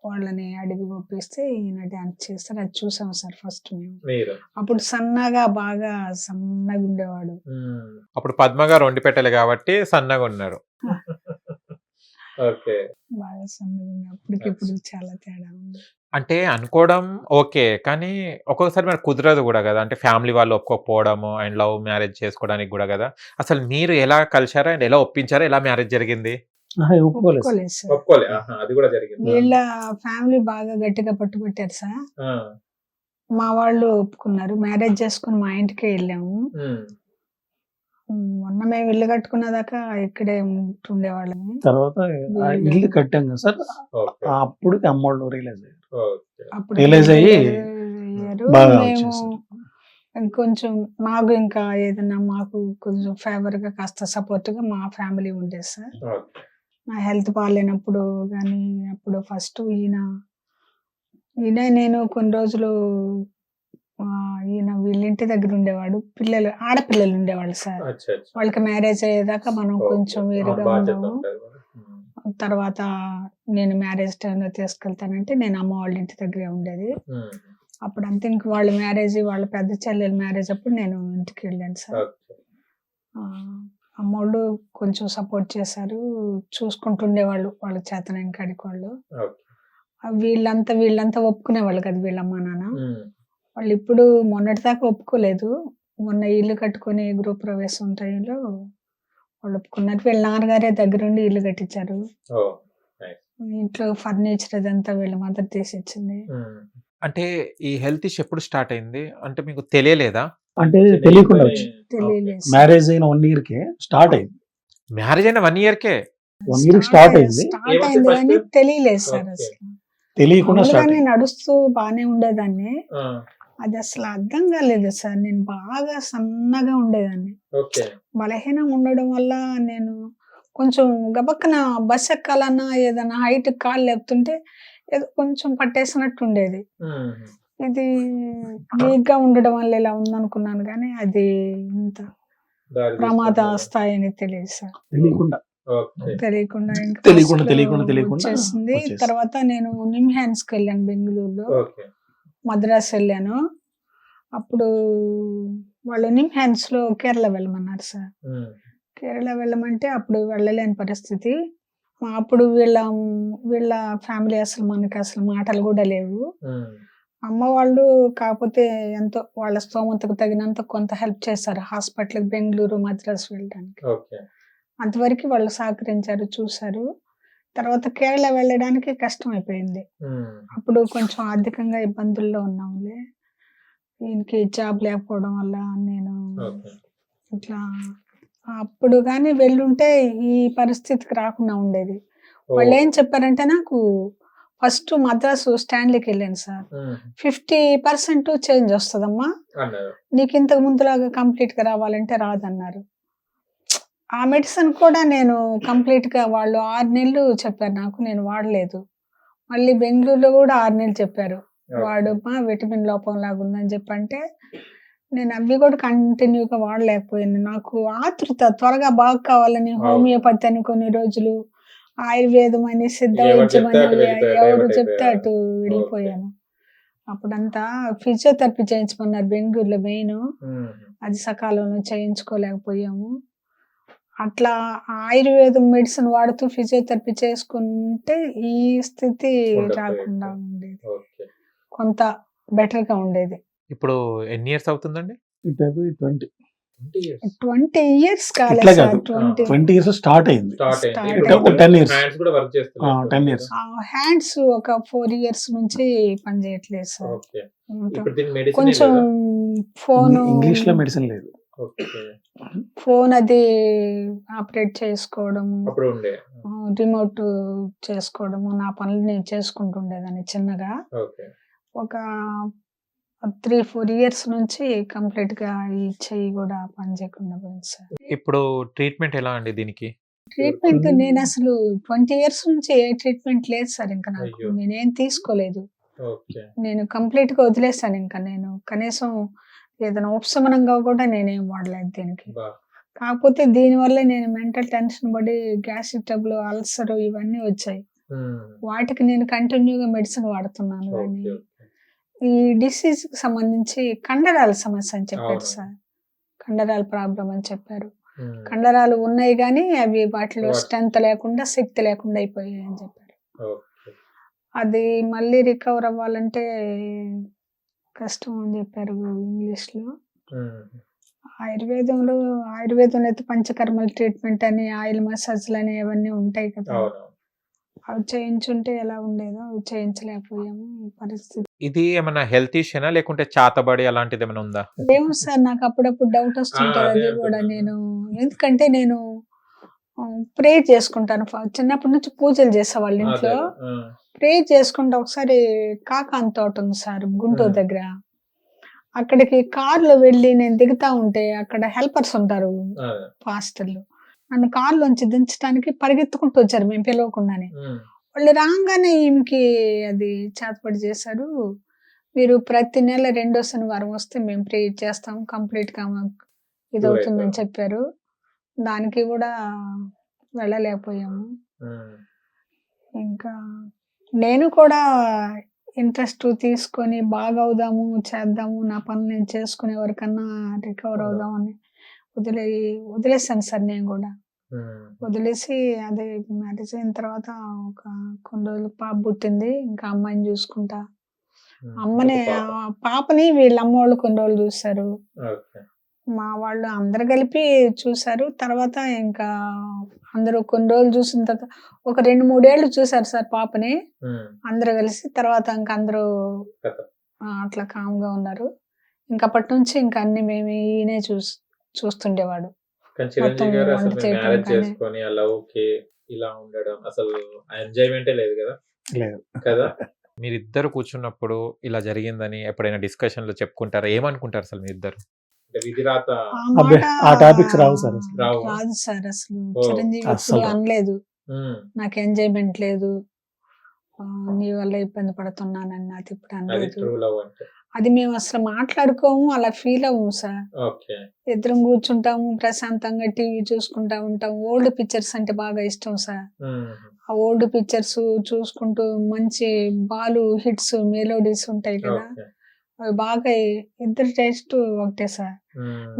వాళ్ళని అడిగి పంపిస్తే ఈయన డాన్స్ చేస్తారు. అది చూసాం సార్ ఫస్ట్ మేము. అప్పుడు సన్నగా, బాగా సన్నగా ఉండేవాడు. అప్పుడు పద్మ గారు వండి పెట్టాలి కాబట్టి సన్నగా ఉన్నారు. బాగా సన్నగా ఉంది. అప్పటికిప్పుడు చాలా తేడా ఉంది. అంటే అనుకోవడం ఓకే, కానీ ఒక్కొక్కసారి మనకు కుదరదు కూడా కదా. అంటే ఫ్యామిలీ వాళ్ళు ఒప్పుకోకపోవడము అండ్ లవ్ మ్యారేజ్ చేసుకోవడానికి కూడా కదా. అసలు మీరు ఎలా కలిశారా అండ్ ఎలా ఒప్పించారా? ఎలా మ్యారేజ్ జరిగింది? ఒప్పుకోలేదు సార్. వీళ్ళ ఫ్యామిలీ బాగా గట్టిగా పట్టుబట్టారు సార్. మా వాళ్ళు ఒప్పుకున్నారు. మ్యారేజ్ చేసుకొని మా ఇంటికే వెళ్ళాము. మొన్న మేము ఇల్లు కట్టుకున్న దాకా ఇక్కడే ఉంటుండేవాళ్ళము. తర్వాత ఆ ఇల్లు కట్టాం కదా సార్, అప్పుడు అమ్మోళ్ళు రియలైజ్ అయ్యారు. అప్పుడు రియలైజ్ అయ్యి అయ్యారు. బాగా మేము వచ్చేసారు. కొంచెం మాకు ఇంకా ఏదన్నా మాకు కొంచెం ఫేవర్ గా కాస్త సపోర్ట్ గా మా ఫ్యామిలీ ఉండేది సార్. నా హెల్త్ బాగాలేనప్పుడు కానీ అప్పుడు ఫస్ట్ ఈయన నేను కొన్ని రోజులు ఈయన వీళ్ళింటి దగ్గర ఉండేవాడు. ఆడపిల్లలు ఉండేవాళ్ళు సార్. వాళ్ళకి మ్యారేజ్ అయ్యేదాకా మనం కొంచెం వేరుగా ఉన్నాము. తర్వాత నేను మ్యారేజ్ టైంలో తీసుకెళ్తానంటే నేను అమ్మ వాళ్ళ ఇంటి దగ్గరే ఉండేది. అప్పుడు అంతే, ఇంక వాళ్ళ మ్యారేజ్, వాళ్ళ పెద్ద చెల్లెల మ్యారేజ్ అప్పుడు నేను ఇంటికి వెళ్ళాను సార్. అమ్మోళ్ళు కొంచెం సపోర్ట్ చేశారు, చూసుకుంటుండేవాళ్ళు వాళ్ళ చేతనైన కాడికి వాళ్ళు. వీళ్ళంతా ఒప్పుకునేవాళ్ళు కదా వీళ్ళమ్మ నాన్న. వాళ్ళు ఇప్పుడు మొన్నటి దాకా ఒప్పుకోలేదు. మొన్న ఇల్లు కట్టుకొని గృహ ప్రవేశం టైంలో వాళ్ళు ఒప్పుకున్నారు. వీళ్ళ నాన్నగారే దగ్గరుండి ఇల్లు కట్టించారు. ఇంట్లో ఫర్నిచర్ అదంతా వీళ్ళ మదర్ తీసి ఇచ్చింది. అంటే ఈ హెల్త్ ఇష్యూ ఎప్పుడు స్టార్ట్ అయింది? అంటే మీకు తెలియలేదా? అంటే తెలియకుండా తెలియలేదు సార్. మ్యారేజ్ అయిన 1 year కే స్టార్ట్ అయింది. మ్యారేజ్ అయిన 1 year కే 1 year స్టార్ట్ అయింది. స్టార్ట్ అయింది కానీ తెలియలేదు సార్. అసలు తెలియకుండా స్టార్ట్ మామూలుగానే నడుస్తూ బానే ఉండేదాన్ని. అది అసలు అర్థం కాలేదు సార్. నేను బాగా సన్నగా ఉండేదాన్ని. బలహీనంగా ఉండడం వల్ల నేను కొంచెం గబక్కన బస్ ఎక్కాలన్నా ఏదైనా హైట్ కాళ్ళు లేపుతుంటే ఏదో కొంచెం పట్టేసినట్టు ఉండేది. ఇది వీక్ గా ఉండడం వల్ల ఇలా ఉందనుకున్నాను కానీ అది ఇంత ప్రమాద స్థాయి అని తెలియదు సార్. తెలియకుండా వచ్చేసింది. తర్వాత నేను నిమ్హాన్స్ కి వెళ్ళాను బెంగళూరులో. మద్రాస్ వెళ్ళాను. అప్పుడు వాళ్ళు నిమ్హాన్స్ లో కేరళ వెళ్ళమన్నారు సార్. కేరళ వెళ్ళమంటే అప్పుడు వెళ్ళలేని పరిస్థితి. అప్పుడు వీళ్ళ ఫ్యామిలీ అసలు మనకి అసలు మాటలు కూడా లేవు. అమ్మ వాళ్ళు కాకపోతే ఎంతో వాళ్ళ స్తోమతకు తగినంత కొంత హెల్ప్ చేశారు హాస్పిటల్ బెంగళూరు మద్రాస్ వెళ్ళడానికి. అంతవరకు వాళ్ళు సహకరించారు, చూశారు. తర్వాత కేరళ వెళ్ళడానికి కష్టం అయిపోయింది. అప్పుడు కొంచెం ఆర్థికంగా ఇబ్బందుల్లో ఉన్నాములే. ఈయనకి జాబ్ లేకపోవడం వల్ల నేను ఇట్లా అప్పుడు కానీ వెళ్ళుంటే ఈ పరిస్థితికి రాకుండా ఉండేది. వాళ్ళు ఏం చెప్పారంటే నాకు ఫస్ట్ మద్రాసు స్టాన్లీకి వెళ్ళాను సార్. 50% చేంజ్ వస్తుందమ్మా, నీకు ఇంతకు ముందులాగా కంప్లీట్ గా రావాలంటే రాదన్నారు. ఆ మెడిసిన్ కూడా నేను కంప్లీట్ గా వాళ్ళు 6 నెలలు చెప్పారు నాకు, నేను వాడలేదు. మళ్ళీ బెంగళూరులో కూడా 6 నెలలు చెప్పారు, వాడమ్మా విటమిన్ లోపం లాగా ఉందని చెప్పంటే నేను అవి కూడా కంటిన్యూగా వాడలేకపోయాను. నాకు ఆతృత త్వరగా బాగా కావాలని హోమియోపతి అని కొన్ని రోజులు, ఆయుర్వేదం అని, సిద్ధ వైద్యం అని ఎవరు చెప్తే అటు వెళ్ళిపోయాను. అప్పుడంతా ఫిజియోథెరపీ చేయించమన్నారు బెంగళూరులో మెయిన్. అది సకాలంలో చేయించుకోలేకపోయాము. అట్లా ఆయుర్వేదం మెడిసిన్ వాడుతూ ఫిజియోథెరపీ చేసుకుంటే ఈ స్థితి రాకుండా ఉండేది, కొంత బెటర్ గా ఉండేది. ఇప్పుడు ఎన్ని ఇయర్స్ అవుతుందండి? 20 years కాలేదు సార్. 20 years స్టార్ట్ అయింది. 10 years హ్యాండ్స్ ఒక 4 years నుంచి పని చేయట్లేదు సార్. కొంచెం ఫోన్ ఇంగ్లీష్ లో మెడిసిన్ లేదు. ఫోన్ అది ఆపరేట్ చేసుకోవడము, రిమోట్ చేసుకోవడము, నా పనులు నేను చేసుకుంటుండేదాన్ని చిన్నగా. ఒక 3-4 years నుంచి కంప్లీట్ గా ఈ చెయ్యి కూడా పని చేయకుండా పోయింది సార్. ఇప్పుడు ట్రీట్మెంట్ ఎలా అండి దీనికి? ట్రీట్మెంట్ నేను అసలు 20 years నుంచి ఏ ట్రీట్మెంట్ లేదు సార్. ఇంకా నాకు నేనేం తీసుకోలేదు. నేను కంప్లీట్ గా వదిలేసాను. ఇంకా నేను కనీసం ఏదైనా ఉపశమనంగా కూడా నేనేం వాడలేదు దీనికి. కాకపోతే దీనివల్ల నేను మెంటల్ టెన్షన్ పడి గ్యాస్ట్రిక్ ట్రబుల్, అల్సర్ ఇవన్నీ వచ్చాయి. వాటికి నేను కంటిన్యూగా మెడిసిన్ వాడుతున్నాను. కానీ ఈ డిసీజ్ కి సంబంధించి కండరాల సమస్య అని చెప్పారు సార్. కండరాల ప్రాబ్లం అని చెప్పారు. కండరాలు ఉన్నాయి కానీ అవి వాటిలో స్ట్రెంత్ లేకుండా, శక్తి లేకుండా అయిపోయాయి అని చెప్పారు. అది మళ్ళీ రికవర్ అవ్వాలంటే కష్టం అని చెప్పారు ఇంగ్లీష్ లో. ఆయుర్వేదంలో అయితే పంచకర్మల ట్రీట్మెంట్ అని, ఆయిల్ మసాజ్లు అని అవన్నీ ఉంటాయి కదా. అవి చేయించుంటే ఎలా ఉండేదో, అవి చేయించలేకపోయాము. పరిస్థితి ఇది ఏమన్నా హెల్త్ ఇష్యూనా లేకుంటే చాతబడి అలాంటిది ఏమైనా ఉందా? ఏమో సార్ నాకు అప్పుడప్పుడు డౌట్ వస్తుంటది అదే అది కూడా. అంటున్నాను. నేను ఎందుకంటే నేను ప్రే చేసుకుంటాను. చిన్నప్పటి నుంచి పూజలు చేసేవాళ్ళు ఇంట్లో. ప్రే చేసుకుంటా ఒకసారి కాకాని తోట ఉంది సార్ గుంటూరు దగ్గర. అక్కడికి కార్లో వెళ్ళి నేను దిగుతా ఉంటే అక్కడ హెల్పర్స్ ఉంటారు పాస్టర్లు. నన్ను కార్లోంచి దించడానికి పరిగెత్తుకుంటూ వచ్చారు మేము పిలవకుండానే. వాళ్ళు రాగానే ఈమెకి అది చేతపడి చేశారు. మీరు ప్రతి నెల 2వ శనివారం వస్తే మేము ప్రే చేస్తాం, కంప్లీట్ గా ఇది అవుతుందని చెప్పారు. దానికి కూడా వెళ్ళలేకపోయాము. ఇంకా నేను కూడా ఇంట్రెస్ట్ తీసుకొని బాగా అవుదాము, చేద్దాము, నా పనులు నేను చేసుకునే వరకన్నా రికవర్ అవుదామని వదిలేసాను సార్. నేను కూడా వదిలేసి అదే మ్యారేజ్ అయిన తర్వాత ఒక కొన్ని రోజులు పాప పుట్టింది. ఇంకా అమ్మాయిని చూసుకుంటా, అమ్మని పాపని వీళ్ళ అమ్మ వాళ్ళు కొన్ని రోజులు చూస్తారు. మా వాళ్ళు అందరు కలిపి చూసారు. తర్వాత ఇంకా అందరూ కొన్ని రోజులు చూసిన తర్వాత ఒక 2-3 ఏళ్ళు చూసారు సార్ పాపని అందరూ కలిసి. తర్వాత ఇంకా అందరూ అట్లా కామ్గా ఉన్నారు. ఇంకా అప్పటి నుంచి ఇంకా అన్ని మేము ఈయనే చూస్తుండేవాడు. కానీ చిరంజీవి గారు అసలు మ్యారేజ్ చేసుకొని ఆ లవ్ కి ఇలా ఉండడం అసలు ఎంజాయ్మెంటే లేదు కదా. లేదు కదా. మీరిద్దరు కూర్చున్నప్పుడు ఇలా జరిగిందని ఎప్పుడైనా డిస్కషన్ లో చెప్పుకుంటారా? ఏమనుకుంటారు అసలు మీరిద్దరు? అంటే విధిరాత ఆ టాపిక్స్ రావు సార్ అసలు. రాదు సార్ అసలు. ఓ. చిరంజీవి అస్సలు ఎప్పుడు అనలేదు ఉమ్, నాకు ఎంజాయ్మెంట్ లేదు, నీ వల్ల ఇబ్బంది పడుతున్నానని. నాకు ఇప్పుడు అది అనలేదు. ట్రూ లవ్ అంటే. అది మేము అసలు మాట్లాడుకోము, అలా ఫీల్ అవ్వము సార్. ఓకే. ఇద్దరం కూర్చుంటాము, ప్రశాంతంగా టీవీ చూసుకుంటా ఉంటాం. ఓల్డ్ పిక్చర్స్ అంటే బాగా ఇష్టం సార్. ఆ ఓల్డ్ పిక్చర్స్ చూసుకుంటూ మంచి బాలు హిట్స్ మెలోడీస్ ఉంటాయి కదా, ఓకే. అవి బాగా ఇద్దరు టేస్ట్ ఒకటే సార్.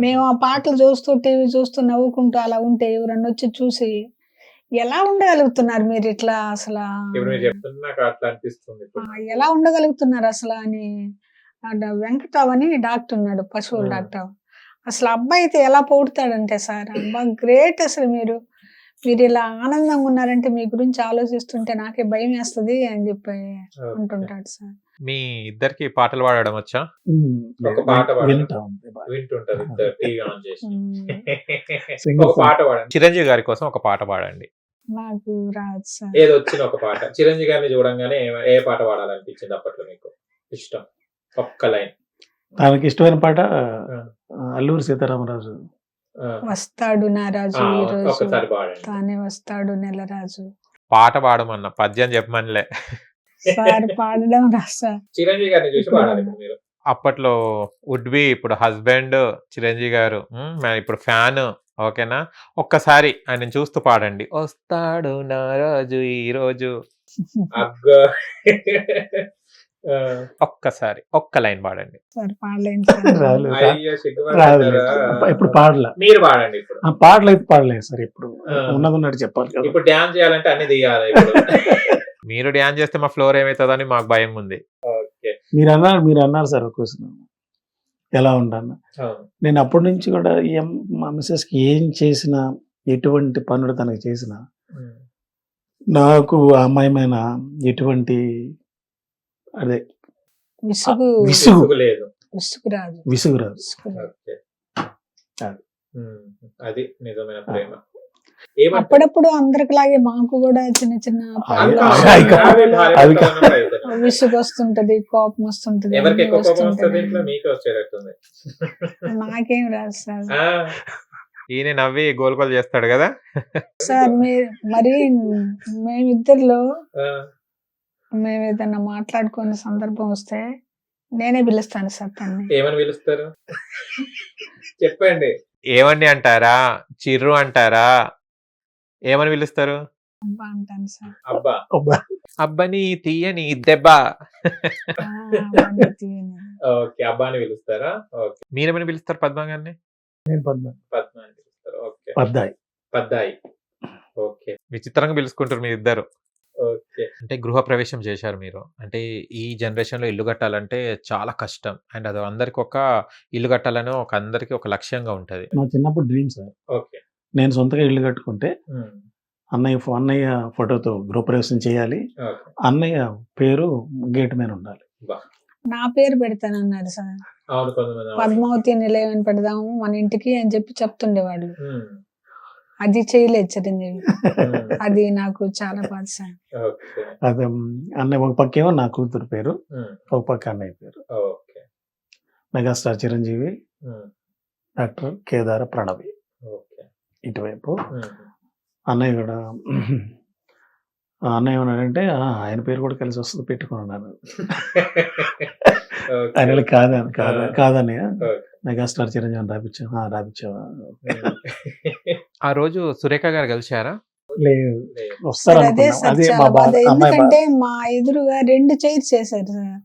మేము ఆ పాటలు చూస్తూ టీవీ చూస్తూ నవ్వుకుంటూ అలా ఉంటే ఎవరన్నా వచ్చి చూసి ఎలా ఉండగలుగుతున్నారు మీరు ఇట్లా అసలు, ఇప్పుడు మీరు చెప్తున్నా నాకు అట్లా అనిపిస్తుంది ఇప్పుడు. ఎలా ఉండగలుగుతున్నారు అసలు అని. వెంకటరావు అని డాక్టర్ ఉన్నాడు, పశువుల డాక్టర్. అసలు అబ్బాయి అయితే ఎలా పొగుడుతాడంటే సార్, అబ్బా గ్రేట్ అసలు మీరు ఇలా ఆనందంగా ఉన్నారంటే మీ గురించి ఆలోచిస్తుంటే నాకే భయం వేస్తుంది అని చెప్పి అంటుంటాడు సార్. మీ ఇద్దరికి పాటలు పాడడం వచ్చా? ఒక పాట వింటా ఉంది బాగా. వింటుంటారు ఇద్దరు టీవీ ఆన్ చేసి. Sing ఒక song. పాట పాడండి, చిరంజీవి గారి కోసం ఒక పాట పాడండి. నాకు రాదు సార్. ఏదో వచ్చిన ఒక పాట చిరంజీవి గారిని చూడంగానే ఏ పాట పాడాలనిపించింది అప్పట్లో మీకు ఇష్టం? ఒక్క లైన్. తనకి ఇష్టమైన పాట అల్లూరి సీతారామరాజు. వస్తాడు నా రాజు ఈ రోజు, ఒక్కసారి పాడండి. తానే వస్తాడు నెలరాజు. పాట పాడమన్నా, పద్యం చెప్పమనిలే. సార్ పాడడం రాదు సార్. చిరంజీవి గారిని చూసి పాడాలి ఇప్పుడు మీరు. అప్పట్లో వుడ్ బి, ఇప్పుడు హస్బెండ్ చిరంజీవి గారు, ఇప్పుడు ఫ్యాన్. ఓకేనా? ఒక్కసారి ఆయన చూస్తూ పాడండి. వస్తాడు నా రాజు ఈ రోజు. ఒక్కసారి ఒక్క లైన్ పాడండి. సార్ పాడలేను సార్. రాలేదు. అయ్యో, రాదులే. ఇప్పుడు పాడలే. మీరు పాడండి ఇప్పుడు. ఆ పాటలు అయితే పాడలేదు సార్. ఇప్పుడు ఉన్నది ఉన్నట్టు చెప్పాలి కదా. ఇప్పుడు డాన్స్ చేయాలంటే అన్ని తీయాలి ఇప్పుడు. మీరు డాన్స్ చేస్తే మా ఫ్లోర్ ఏమవుతుందని మాకు భయం ఉంది. ఓకే. మీరు అన్నారు సార్ ఒక క్వశ్చన్, ఎలా ఉంటాను నేను అప్పటి నుంచి కూడా మా మిస్సెస్కి ఏం చేసినా, ఎటువంటి పనులు తనకు చేసినా నాకు ఆ అమ్మాయి మీద ఎటువంటి అదే విసుగు లేదు, విసుగు రాదు. విసుగు రాదు. ఓకే. అది. అది నిజమైన ప్రేమ. అప్పుడప్పుడు అందరికిలాగే మాకు కూడా చిన్న చిన్న విసుగు వస్తుంటది, కోపం వస్తుంటది, ఎవరికి ఎక్కువ కోపం వస్తుంది ఇంట్లో? మీకే వచ్చేటట్టుంది. నాకేం రాదు సార్. ఈయన నవ్వి గోల్గోల్ చేస్తాడు కదా సార్. మరి మేమిద్దరిలో మేము ఏదన్నా మాట్లాడుకునే సందర్భం వస్తే నేనే పిలుస్తాను సార్ తన్ని. ఏమని పిలుస్తారు చెప్పండి. ఏమని అంటారా? చిర్రు అంటారా? ఏమని పిలుస్తారు? అబ్బా అంటాను సార్. అబ్బా. అబ్బని తీయని దెబ్బ. ఓకే, అబ్బా అని పిలుస్తారా? ఓకే. మీరేమని పిలుస్తారు పద్మ గారిని? నేను పద్మ అని పిలుస్తారు. ఓకే. పద్దాయి. ఓకే. విచిత్రంగా పిలుచుకుంటారు మీ ఇద్దరు. ఓకే. అంటే గృహ ప్రవేశం చేశారు మీరు. అంటే ఈ జనరేషన్ లో ఇల్లు కట్టాలంటే చాలా కష్టం. అండ్ అది అందరికి ఒక ఇల్లు కట్టాలని అందరికి ఒక లక్ష్యంగా ఉంటది. నా చిన్నప్పుడు డ్రీమ్ సార్. ఓకే. నేను సొంతగా ఇల్లు కట్టుకుంటే అన్నయ్య ఫోటోతో గృహప్రవేశం చేయాలి, అన్నయ్య పేరు గేట్ మీద ఉండాలి. నా పేరు పెడతానన్నారు సార్. అవును కొంతమంది పద్మావతి నిలయం అని పెడదాము మన ఇంటికి అని చెప్పి చెప్తుండేవాళ్ళు. అది చేయలేదు చిరంజీవి. అది నాకు చాలా బాధ సార్. అదే అన్నయ్య ఒక పక్కేమో నా కూతురు పేరు, ఒక పక్క అన్నయ్య పేరు. మెగాస్టార్ చిరంజీవి, డాక్టర్ కేదార ప్రణవి ఇటువైపు. అన్నయ్య కూడా అన్నయ్య ఏమన్నాడంటే ఆయన పేరు కూడా కలిసి వస్తుంది పెట్టుకుని ఉన్నాను. ఆయన కాదన్నయ్య మెగాస్టార్ చిరంజీవి రాపించావా? ఆ రోజు సురేఖ గారు కలిశారా? లేదు, సార్ అదే వస్తారు. సార్ అదే చాలా మా బాధ. అమ్మాయి ఎందుకంటే మా ఎదురుగా 2 చైర్స్ చేశారు సార్.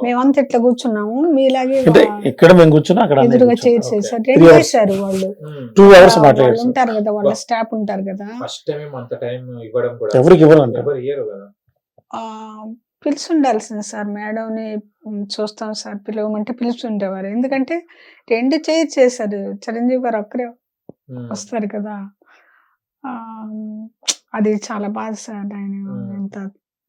మేమంతా ఇట్లా కూర్చున్నాము, మీలాగే అంటే ఇక్కడ మేము కూర్చున్నా అక్కడ అన్నయ్య ఎదురుగా కూర్చున్నాడు. చైర్స్ చేశారు. 2 hours. చేశారు వాళ్ళు. 2 hours వాళ్ళు మాట్లాడారు. ఉంటారు కదా, వాళ్ళ స్టాఫ్ ఉంటారు కదా. ఫస్ట్ టైం అంత టైం ఇవ్వడం కూడా ఎవరికి ఇవ్వాలంట? ఎవరు ఇయ్యరు కదా. ఆ పిలిచి ఉండాల్సింది సార్. మేడంని చూస్తాం సార్ పిలవమంటే పిలిచి ఉండేవారు. ఎందుకంటే 2 చైర్స్ చేశారు. చిరంజీవి గారు ఒక్కరే వస్తారు కదా. ఆ అది చాలా బాధ సార్. ఆయన ఎంత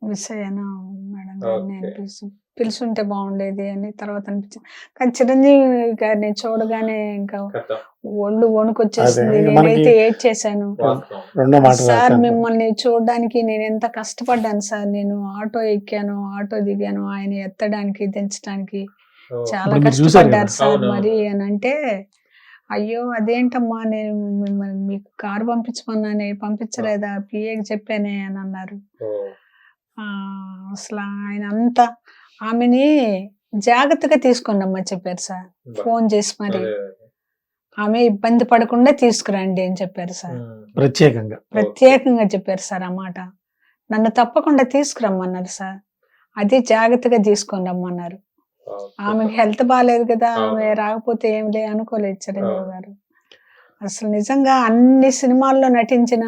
మిస్ అయ్యాను మేడం గారిని అనిపిస్తుంది. పిలుచుంటే బాగుండేది అని తర్వాత అనిపించింది. కానీ చిరంజీవి గారిని చూడగానే ఇంకా ఒళ్ళు వణుకొచ్చేసింది. నేనైతే ఏడ్చేశాను. రెండో మాట సార్ మిమ్మల్ని చూడడానికి నేను ఎంత కష్టపడ్డాను సార్. నేను ఆటో ఎక్కాను, ఆటో దిగాను, ఆయన ఎత్తడానికి దించడానికి చాలా మీరు చూశారు కష్టపడ్డారు కదా. సార్ మరి అని అంటే, అయ్యో అదేంటమ్మా నేను మిమ్మల్ని మీకు కారు పంపించమన్నానే, పంపించలేదా, పిఏకి చెప్పానే అని అన్నారు. అసలు ఆయన అంతా ఆమెని జాగ్రత్తగా తీసుకోండమ్మా చెప్పారు సార్. ఫోన్ చేసి మరి ఆమె ఇబ్బంది పడకుండా తీసుకురండి అని చెప్పారు సార్. ప్రత్యేకంగా చెప్పారు సార్ ఆ మాట. నన్ను తప్పకుండా తీసుకురమ్మన్నారు సార్. అది జాగ్రత్తగా తీసుకొని రమ్మన్నారు. ఆమెకి హెల్త్ బాగాలేదు కదా, ఆమె రాకపోతే ఏం లే అనుకోలేదు చిరంజీవి గారు. అసలు నిజంగా అన్ని సినిమాల్లో నటించిన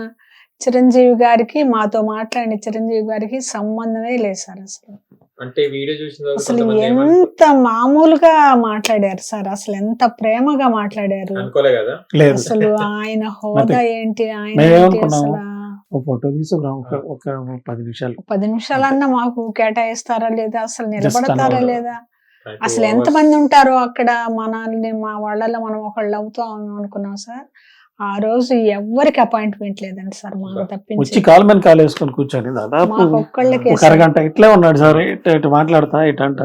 చిరంజీవి గారికి మాతో మాట్లాడిన చిరంజీవి గారికి సంబంధమే లేదు సార్. అసలు ఎంత మామూలుగా మాట్లాడారు సార్. అసలు ఎంత ప్రేమగా మాట్లాడారు. అసలు ఆయన హోదా ఏంటి, ఆయన అసలు ఫోటో తీసుకురాం ఒక 10 నిమిషాలన్నా మాకు కేటాయిస్తారా లేదా, అసలు నిలబడతారా లేదా, అసలు ఎంత మంది ఉంటారో అక్కడ, మనల్ని మా వాళ్ళలో మనం ఒకళ్ళు అవుతాం అనుకున్నాం సార్. ఆ రోజు ఎవరికి అపాయింట్మెంట్ లేదండి సార్ మాకు తప్పించి. కాల్ మీద కాల్ వేసుకొని కూర్చొని దాదాపు ఒక్కళ్ళకి ఒక అరగంట ఇట్లే ఉన్నాడు సార్. ఇటు మాట్లాడతా ఇటంట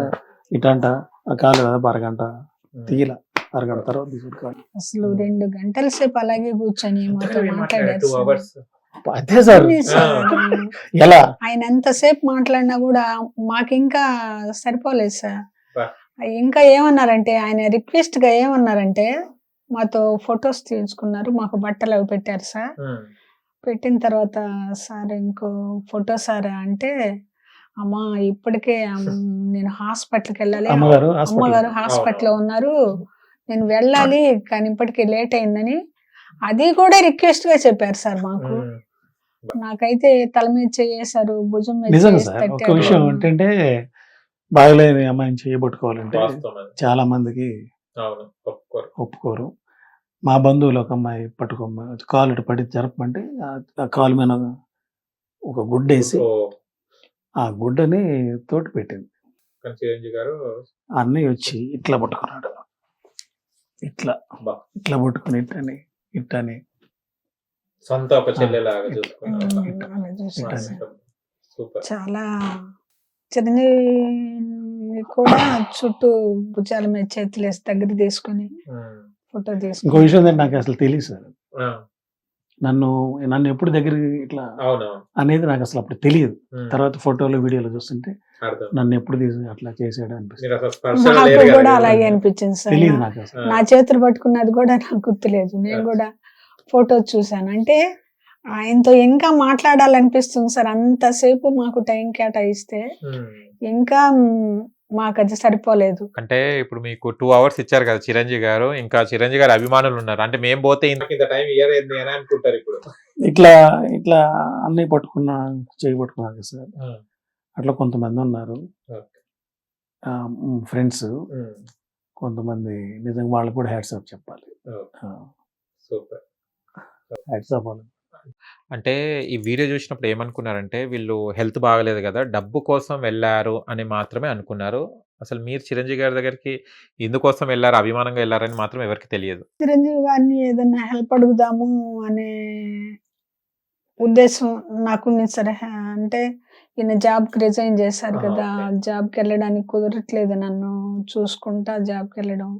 కాలు దాదాపు అరగంట తీయల. అరగంట తర్వాత అసలు 2 గంటల సేపు అలాగే కూర్చొని మాతో మాట్లాడారు. అదే సార్ ఎలా ఆయన ఎంతసేపు మాట్లాడినా కూడా మాకు ఇంకా సరిపోలేదు సార్. ఇంకా ఏమన్నారంటే, ఆయన రిక్వెస్ట్ గా ఏమన్నారంటే, మాతో ఫొటోస్ తీసుకున్నారు, మాకు బట్టలు అవి పెట్టారు సార్. పెట్టిన తర్వాత సార్ ఇంకో ఫోటో సార్ అంటే, అమ్మా ఇప్పటికే నేను హాస్పిటల్కి వెళ్ళాలి, అమ్మగారు హాస్పిటల్లో ఉన్నారు, నేను వెళ్ళాలి, కానీ ఇప్పటికే లేట్ అయిందని అది కూడా రిక్వెస్ట్ గా చెప్పారు సార్ మాకు. నాకైతే తల మీద చేసారు, భుజం మీద నిజంగా సార్. ఒక విషయం ఏంటంటే, బాగలేని అమ్మాయిని చేయబట్టుకోవాలంటే చాలా మందికి ఒప్పుకోరు. మా బంధువులు ఒక అమ్మాయి కాలు ఇటు పడి జరపమంటే ఆ కాలు మీద ఒక గుడ్డేసి ఆ గుడ్డని తోటి పెట్టింది. అన్నయ్య వచ్చి ఇట్లా పట్టుకున్నాడు, ఇట్లా పట్టుకుని ఇట్టని సొంత ఒక చెల్లెలాగా చాలా. చిరంజీవి కూడా చుట్టూ భుజాల మీద చేతులు వేసి దగ్గర తీసుకుని ఫోటో తీసుకుని. ఇంకో విషయం నాకు అసలు తెలియదు సార్. నన్ను ఎప్పుడు దగ్గర ఇట్లా అనేది నాకు అసలు అప్పుడు తెలియదు. తర్వాత ఫోటోలు వీడియోలు చూస్తుంటే నన్ను ఎప్పుడు అట్లా చేసాడు అనిపిస్తుంది. నాకు కూడా అలాగే అనిపించింది సార్. తెలియదు నాకు అసలు. నా చేతులు పట్టుకున్నది కూడా నాకు గుర్తులేదు. నేను కూడా ఫోటో చూసాను. అంటే ఆయనతో ఇంకా మాట్లాడాలనిపిస్తుంది సార్. అంతసేపు మాకు టైం కేటాయిస్తే ఇంకా మాకు అది సరిపోలేదు. అంటే ఇప్పుడు మీకు 2 hours ఇచ్చారు కదా చిరంజీవి గారు, ఇంకా చిరంజీవి గారు అభిమానులు ఉన్నారు. అంటే మేము పోతే ఇంత టైం ఇయ్యలేదు అని అనుకుంటారు. ఇప్పుడు ఇట్లా అన్నీ చేయి పట్టుకున్నారు సార్. అట్లా కొంతమంది ఉన్నారు ఫ్రెండ్స్. కొంతమంది నిజంగా వాళ్ళకి కూడా హ్యాట్స్ ఆఫ్ చెప్పాలి. Super hats off. అంటే ఈ వీడియో చూసినప్పుడు ఏమనుకున్నారంటే, వీళ్ళు హెల్త్ బాగలేదు కదా, డబ్బు కోసం వెళ్ళారు అని మాత్రమే అనుకున్నారు. అసలు మీరు చిరంజీవి గారి దగ్గరికి ఎందుకోసం వెళ్ళారు, అభిమానంగా వెళ్ళారని మాత్రం ఎవరికి తెలియదు. చిరంజీవి గారిని ఏదన్నా హెల్ప్ అడుగుదాము అనే ఉద్దేశం నాకుంది సరే. అంటే ఈయన జాబ్కి రిజైన్ చేశారు ఆ, కదా, ఓకే. జాబ్కి వెళ్ళడానికి కుదరట్లేదు, నన్ను చూసుకుంటా జాబ్కి వెళ్ళడం,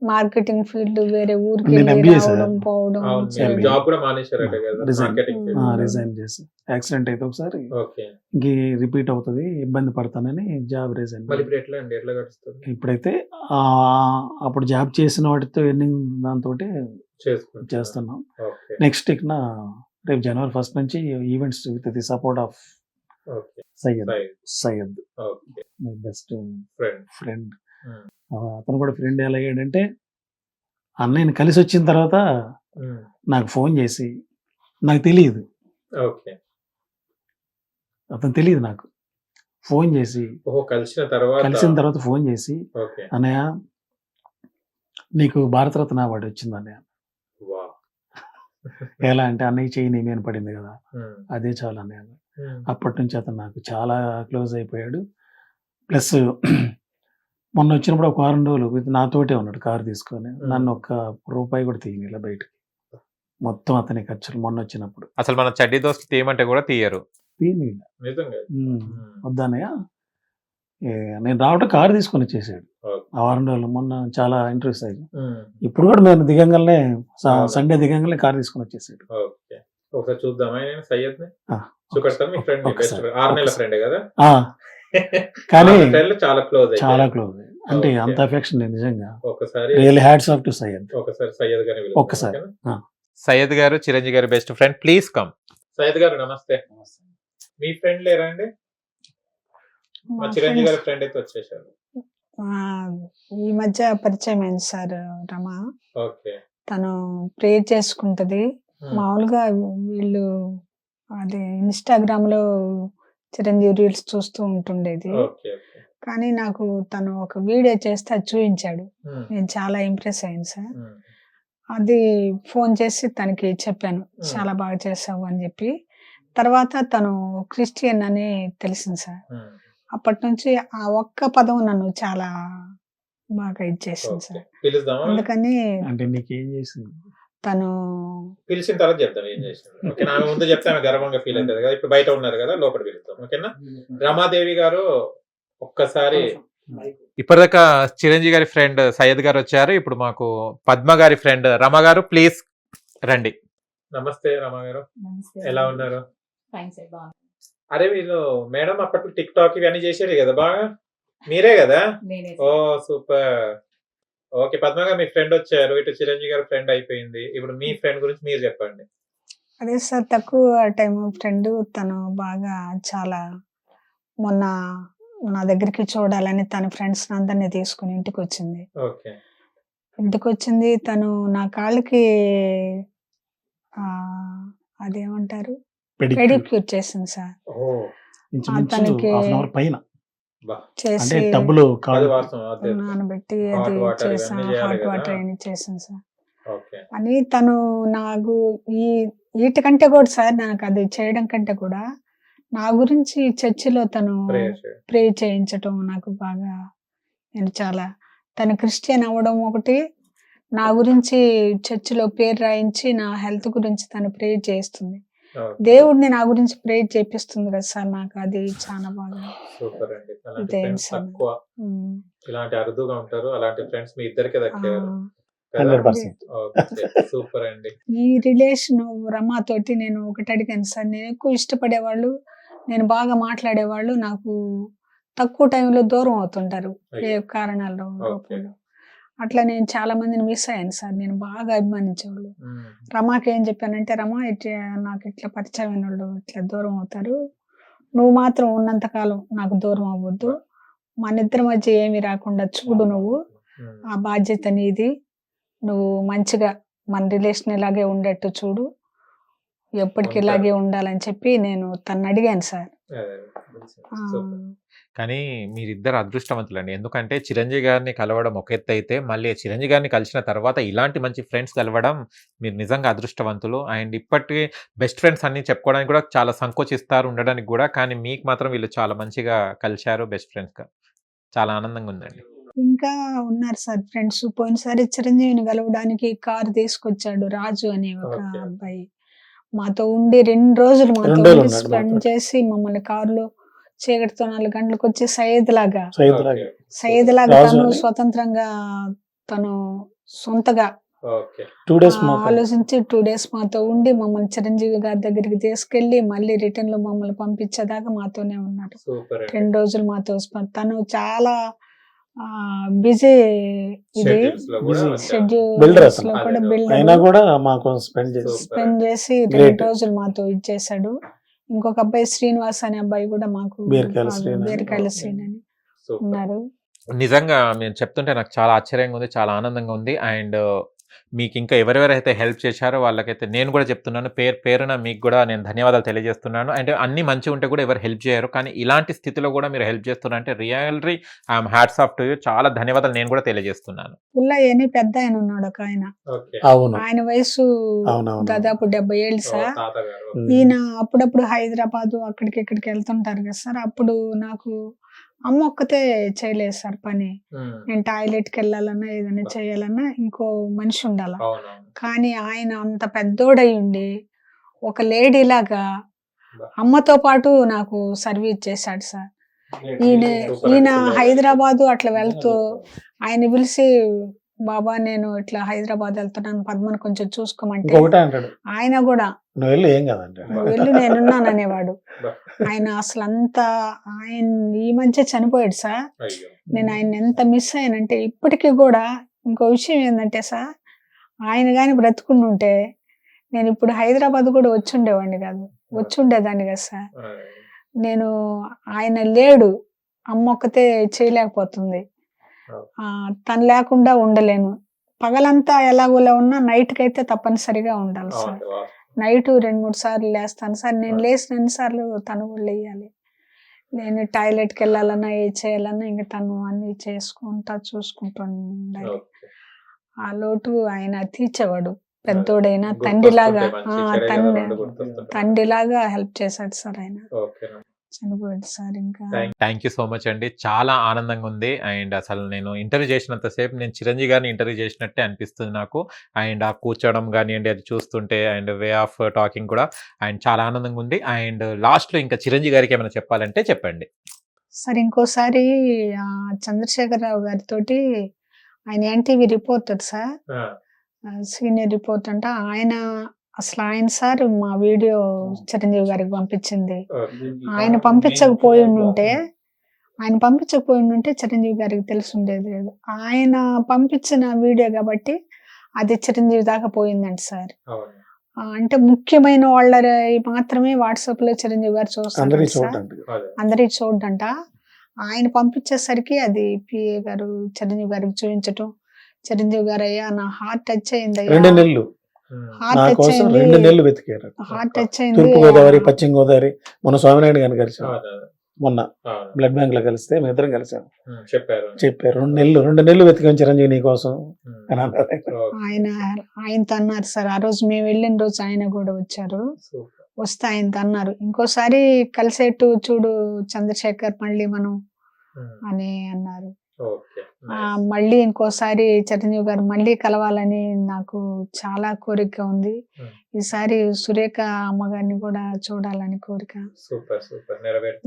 మార్కెటింగ్ ఫీల్డ్ వేరే ఊరికి నేను వెళ్ళి MBA సార్. రావడం పోవడం అవును, చేయడం. MBA. జాబ్ కూడా మానేశారట కదా, Resign. Marketing field. రిజైన్ చేసి యాక్సిడెంట్ అయితే ఒకసారి ఓకే. ఇంక రిపీట్ అవుతుంది, ఇబ్బంది పడతానని జాబ్ రిజైన్. మరి ఇప్పుడు ఎట్లా అండి, ఎట్లా గడుస్తుంది? ఇప్పుడైతే ఆ, అప్పుడు జాబ్ చేసిన వాటితో ఎర్నింగ్ దాంతో చేసుకుంటున్నారు. చేస్తున్నాం. ఓకే. నెక్స్ట్ ఇక రేపు January 1st నుంచి events with the support of okay. Syed. Right. Syed okay. My best friend. Friend. ఉమ్. అతను కూడా ఫ్రెండ్ ఎలాగాడంటే అన్నయ్యని కలిసి వచ్చిన తర్వాత ఉమ్. నాకు ఫోన్ చేసి, నాకు తెలియదు, ఓకే. అతను తెలియదు నాకు, ఫోన్ చేసి ఓహో, కలిసిన తర్వాత ఫోన్ చేసి, ఓకే. అన్నయ్య నీకు భారతరత్న అవార్డు వచ్చింది అన్నయ్య. వావ్. ఎలా అంటే అన్నయ్య చెయ్యి నీ మీద పడింది కదా, ఉమ్. అదే చాలు అన్నయ్య. ఉమ్. అప్పటి నుంచి అతను నాకు చాలా క్లోజ్ అయిపోయాడు. ప్లస్ మొన్న వచ్చినప్పుడు ఒక 4 రోజులు నాతోటే ఉన్నాడు కారు తీసుకొని. నన్ను ఒక్క రూపాయి కూడా తీయనిలా బయటకి, మొత్తం అతని ఖర్చులు. మొన్న వచ్చినప్పుడు అసలు మన చడ్డీ దోస్త్ తీయమంటే కూడా తీయరు. తీయనిలా. నిజంగా. వద్దన్నయ్య, నేను రావటం కారు తీసుకొని వచ్చేసాడు ఓకే. ఆ 4 రోజులు. మొన్న చాలా ఇంట్రెస్ట్ అయ్యి, ఉమ్. ఇప్పుడు కూడా మేము దిగంగానే అవునా? సండే దిగంగానే కారు తీసుకొని వచ్చేసాడు. ఓకే. ఒకసారి చూద్దామా నేను సయ్యద్ ని? ఆ, చూపెడతాను మీ ఫ్రెండ్, బెస్ట్ ఒకసారి, ఫ్రెండ్, 6 నెలల ఒకసారి. ఫ్రెండ్ కదా. ఆ, కానీ ఫ్రెండ్ చాలా క్లోజ్ చాలా క్లోజ్. అంటే ఓకే. అంత అఫెక్షన్ నిజంగా. ఒకసారి really hats off to Syed. ఒకసారి సయ్యద్ గారిని ఒక్కసారి. ఆ. సయ్యద్ గారు చిరంజీవి గారి best friend, please come. Syed గారు నమస్తే. మీ ఫ్రెండ్ లేరా అండి? మా మా చిరంజీవి గారి friends, ఫ్రెండ్ అయితే వచ్చేసారు. ఈ మధ్య పరిచయం అయింది సార్ రమ. ఓకే. తను ప్రే చేసుకుంటది. మామూలుగా వీళ్ళు అది ఇన్స్టాగ్రామ్ లో చిరంజీవి రీల్స్ చూస్తూ ఉంటుండేది. ఓకే. ఓకే. కానీ నాకు తను ఒక వీడియో చేస్తే అది చూపించాడు. ఉమ్. నేను చాలా ఇంప్రెస్ అయ్యాను సార్. ఉమ్. అది ఫోన్ చేసి తనకి చెప్పాను, చాలా బాగా చేసావు అని చెప్పి. తర్వాత తను క్రిస్టియన్ అని తెలిసింది సార్. ఉమ్. అప్పటి నుంచి ఆ ఒక్క పదం నన్ను చాలా బాగా ఇచ్చేసింది ఓకే. సార్. పిలుద్దామా? అందుకని అంటే నీకేం చేసింది? తను పిలిచిన తర్వాత చెప్తాం ఏం చేసింది. ఓకే, నా ముందు చెప్తే ఆమె గర్వంగా ఫీల్ అవుతుంది కదా. ఇప్పుడు బయట ఉన్నారు కదా, లోపల పిలుస్తాం. ఓకేనా? రమాదేవి గారు ఒక్కసారి. ఇప్పటిదాకా చిరంజీవి గారి ఫ్రెండ్ సయ్యద్ గారు వచ్చారు. ఇప్పుడు మాకు పద్మ గారి ఫ్రెండ్ రమ గారు, ప్లీజ్ రండి. నమస్తే రమ గారు, ఎలా ఉన్నారు? అరే వీళ్ళు మేడం అప్పట్లో టిక్ టాక్ ఇవన్నీ చేసేది కదా బాగా, మీరే కదా? ఓ సూపర్. ఓకే, పద్మ గారు మీ ఫ్రెండ్ వచ్చారు, ఇటు చిరంజీవి గారి ఫ్రెండ్ అయిపోయింది. ఇప్పుడు మీ ఫ్రెండ్ గురించి మీరు చెప్పండి. అదే సార్, తక్కువ టైం ఫ్రెండ్. తను బాగా చాలా మొన్న నా దగ్గరికి చూడాలని తన ఫ్రెండ్స్ అందరినీ తీసుకుని ఇంటికి వచ్చింది. ఓకే. ఇంటికి వచ్చింది తను నా కాళ్ళకి అదేమంటారు పెడిక్యూర్ చేసింది సార్. ఓ ఇంచుమించు తనకి 1/2 అవర్ పైన. బా. అంటే చేసి టబ్బులో అది కాదు. వాస్తవం, అదే. నానబెట్టి Hot అది water చేసాం, ఇవన్నీ చేయాలి హాట్ కదా. వాటర్ అని చేసాను సార్. ఓకే. అని తను నాకు వీటికంటే కూడా సార్, నాకు అది చేయడం కంటే కూడా నా గురించి చర్చిలో తను Prayer చేయండి. ప్రే చేయించటం నాకు బాగా, నేను చాలా, తను క్రిస్టియన్ అవ్వడం ఒకటి, నా గురించి చర్చిలో పేరు రాయించి నా హెల్త్ గురించి తను ప్రే చేస్తుంది. ఓకే. దేవుడిని నా గురించి ప్రే చేపిస్తుంది కదా సార్, నాకు అది చాలా బాగా. సూపర్ అండి. అలాంటి ఇదేం ఫ్రెండ్స్ సార్. తక్కువ, ఉమ్, ఇలాంటి అరుదుగా ఉంటారు. అలాంటి ఫ్రెండ్స్ మీ ఇద్దరికే ఆ, దక్కారు కదా? 100%. ఓకే, సూపర్ అండి. ఈ రిలేషన్ రమాతోటి నేను ఒకటి అడిగాను సార్. నేను ఎక్కువ ఇష్టపడేవాళ్ళు, నేను బాగా మాట్లాడేవాళ్ళు నాకు తక్కువ టైంలో దూరం అవుతుంటారు ఏ అయ్యో. కారణాల ఓకే. రూపంలో. అట్లా నేను చాలా మందిని మిస్ అయ్యాను సార్. నేను బాగా అభిమానించేవాళ్ళు. ఉమ్. రమాకి ఏం చెప్పానంటే, రమా నాకు ఇట్లా పరిచయమైన వాళ్ళు ఇట్లా దూరం అవుతారు, నువ్వు మాత్రం ఉన్నంతకాలం నాకు దూరం అవ్వద్దు, మన ఇద్దరి మధ్య ఏమీ రాకుండా చూడు, నువ్వు ఉమ్. ఆ బాధ్యత నీది, నువ్వు మంచిగా మన రిలేషన్ ఇలాగే ఉండేట్టు చూడు, ఎప్పటికి ఉంటారు. ఇలాగే ఉండాలని చెప్పి నేను తను అడిగాను సార్. అదే. ఆ, సూపర్. కానీ మీరిద్దరు అదృష్టవంతులండి. ఎందుకంటే చిరంజీవి గారిని కలవడం ఒక ఎత్తు అయితే, మళ్ళీ చిరంజీవి గారిని కలిసిన తర్వాత ఇలాంటి మంచి ఫ్రెండ్స్ కలవడం మీరు నిజంగా అదృష్టవంతులు. అండ్ ఇప్పటికీ బెస్ట్ ఫ్రెండ్స్ అన్ని చెప్పుకోవడానికి కూడా చాలా సంకోచిస్తారు ఉండడానికి కూడా. కానీ మీకు మాత్రం వీళ్ళు చాలా మంచిగా కలిశారు బెస్ట్ ఫ్రెండ్స్గా. చాలా ఆనందంగా ఉందండి. ఇంకా ఉన్నారు సార్ ఫ్రెండ్స్. పోయినసారి చిరంజీవిని కలవడానికి కారు తీసుకొచ్చాడు రాజు అనే ఒక Okay. అబ్బాయి. మాతో ఉండి 2 రోజులు మాతో 2 రోజులు ఉండి ఉన్నాడు స్పెండ్ మాతో. చేసి మమ్మల్ని కారులో చీకటితో 4 గంటలకు వచ్చి సయ్యద్ లాగా రాజు తను అని. స్వతంత్రంగా తను సొంతగా ఓకే. 2 days మాతో ఆలోచించి 2 days మాతో ఉండి మమ్మల్ని చిరంజీవి గారి దగ్గరికి తీసుకెళ్లి మళ్ళీ రిటర్న్ లో మమ్మల్ని పంపించేదాకా మాతోనే ఉన్నాడు. సూపర్ 2 రోజులు మాతో తను చాలా బిజీ ఇది Builder షెడ్యూల్స్ అతను. లో కూడా అయినా బిల్డర్ కూడా మాకు స్పెండ్ చేసి స్పెండ్ చేసి Great. 2 రోజులు మాతో ఇచ్చేసాడు. ఇంకొక అబ్బాయి శ్రీనివాస్ అనే అబ్బాయి కూడా మాకు బీరకాయల శ్రీను. బీరకాయల శ్రీను అని ఉన్నారు. నిజంగా మీరు చెప్తుంటే నాకు చాలా ఆశ్చర్యంగా ఉంది, చాలా ఆనందంగా ఉంది. అండ్ మీకు ఇంకా ఎవరెవరైతే హెల్ప్ చేశారో వాళ్ళకైతే నేను కూడా చెప్తున్నాను, పేరున మీకు కూడా నేను ధన్యవాదాలు తెలియజేస్తున్నాను. అంటే అన్ని మంచిగా ఉంటే కూడా ఎవరు హెల్ప్ చేయరు, కానీ ఇలాంటి స్థితిలో కూడా మీరు హెల్ప్ చేస్తున్నారు అంటే really I'm hats off to you. చాలా ధన్యవాదాలు నేను కూడా తెలియజేస్తున్నాను. పుల్లయ్య అని పెద్ద ఆయన ఉన్నాడు ఒక ఆయన. అవును ఆయన వయసు అవునవును దాదాపు 70 ఏళ్ళు సార్. ఉమ్. ఈయన అప్పుడప్పుడు హైదరాబాద్ అక్కడికి ఇక్కడికి వెళ్తుంటారు కదా సార్. అప్పుడు నాకు అమ్మ ఒక్కతే చేయలేదు సార్ పని. నేను టాయిలెట్కి వెళ్ళాలన్నా ఏదైనా చేయాలన్నా ఇంకో మనిషి ఉండాల. కానీ ఆయన అంత పెద్దోడై ఉండి ఒక లేడీ లాగా అమ్మతో పాటు నాకు సర్వీస్ చేశాడు సార్. ఈయన హైదరాబాదు అట్లా వెళ్తూ ఆయన పిలిచి, బాబా నేను ఇట్లా హైదరాబాద్ వెళ్తున్నాను, పద్మను కొంచెం చూసుకోమంటే ఇంకొకటే అంటాడు, ఆయన కూడా నువ్వు వెళ్ళి ఏం కదంటే "నువ్వు వెళ్ళు నేనున్నాను" అనేవాడు. ఆయన అసలు అంతా ఆయన ఈ మధ్య చనిపోయాడు సార్. నేను ఆయన ఎంత మిస్ అయ్యానంటే ఇప్పటికీ కూడా. ఇంకో విషయం ఏంటంటే సార్, ఆయన కానీ బ్రతుకుని ఉంటే నేను ఇప్పుడు హైదరాబాద్ కూడా వచ్చి ఉండేవాడిని కాదు, వచ్చి ఉండేదాన్ని కదా సార్. నేను ఆయన లేడు, అమ్మ ఒక్కతే చేయలేకపోతుంది, తను లేకుండా ఉండలేను. పగలంతా ఎలాగోలా ఉన్నా నైట్కి అయితే తప్పనిసరిగా ఉండాలి సార్. నైట్ 2-3 సార్లు లేస్తాను సార్. నేను లేచిన ఎన్నిసార్లు తను కూడా లేయాలి. నేను టాయిలెట్కి వెళ్ళాలన్నా ఏ చేయాలన్నా ఇంకా తను అన్ని చేసుకుంటా చూసుకుంటూ ఉండాలి. ఆ లోటు ఆయన తీర్చేవాడు. పెద్దోడైనా తండ్రిలాగా తండ్రిలాగా హెల్ప్ చేశాడు సార్ ఆయన. చనిపోయాడు సార్. ఇంకా థ్యాంక్ యూ సో మచ్ అండి. చాలా ఆనందంగా ఉంది. అండ్ అసలు నేను ఇంటర్వ్యూ చేసినంత సేపు నేను చిరంజీవి గారిని ఇంటర్వ్యూ చేసినట్టే అనిపిస్తుంది నాకు. అండ్ ఆ కూర్చోవడం కానివ్వండి, అది చూస్తుంటే అండ్ వే ఆఫ్ టాకింగ్ కూడా అండ్ చాలా ఆనందంగా ఉంది. అండ్ లాస్ట్లో ఇంకా చిరంజీవి గారికి ఏమైనా చెప్పాలంటే చెప్పండి సార్. ఇంకోసారి చంద్రశేఖరరావు గారితో ఆయన NTV reporter sir, senior reporter అంట ఆయన. అసలు ఆయన సార్ మా వీడియో చిరంజీవి గారికి పంపించింది. ఆయన పంపించకపోయి ఉంటే చిరంజీవి గారికి తెలిసి ఉండేది లేదు. ఆయన పంపించిన వీడియో కాబట్టి అది చిరంజీవి దాకా పోయిందండి సార్. అంటే ముఖ్యమైన వాళ్ళ మాత్రమే వాట్సాప్ లో చిరంజీవి గారు చూస్తారు సార్, అందరికి చూడంట. ఆయన పంపించేసరికి అది పిఏ గారు చిరంజీవి గారికి చూపించటం, చిరంజీవి గారు అయ్యా నా హార్ట్ టచ్ అయింది, 2 నెలలు హార్ట్ నా టచ్ కోసం అయింది, 2 నెలలు వెతికారు. హార్ట్ టచ్ అయింది. తూర్పు గోదావరి, పశ్చిమ గోదావరి, మొన్న స్వామినాయుడు గారిని కలిసాం, మొన్న బ్లడ్ బ్యాంక్ లో కలిస్తే మేము ఇద్దరం కలిసాం. చెప్పారు 2 నెలలు వెతికాం చిరంజీవి నీ కోసం అని అన్నారు. ఆయనతో అన్నారు సార్. ఆ రోజు మేము వెళ్ళిన రోజు ఆయన కూడా వచ్చారు. వస్తే ఆయనతో అన్నారు, ఇంకోసారి కలిసేట్టు చూడు చంద్రశేఖర్ మళ్ళీ మనం అని అన్నారు. మళ్ళీ ఇంకోసారి చిరంజీవి గారు మళ్ళీ కలవాలని నాకు చాలా కోరిక ఉంది. ఈసారి సురేఖ అమ్మగారిని కూడా చూడాలని కోరిక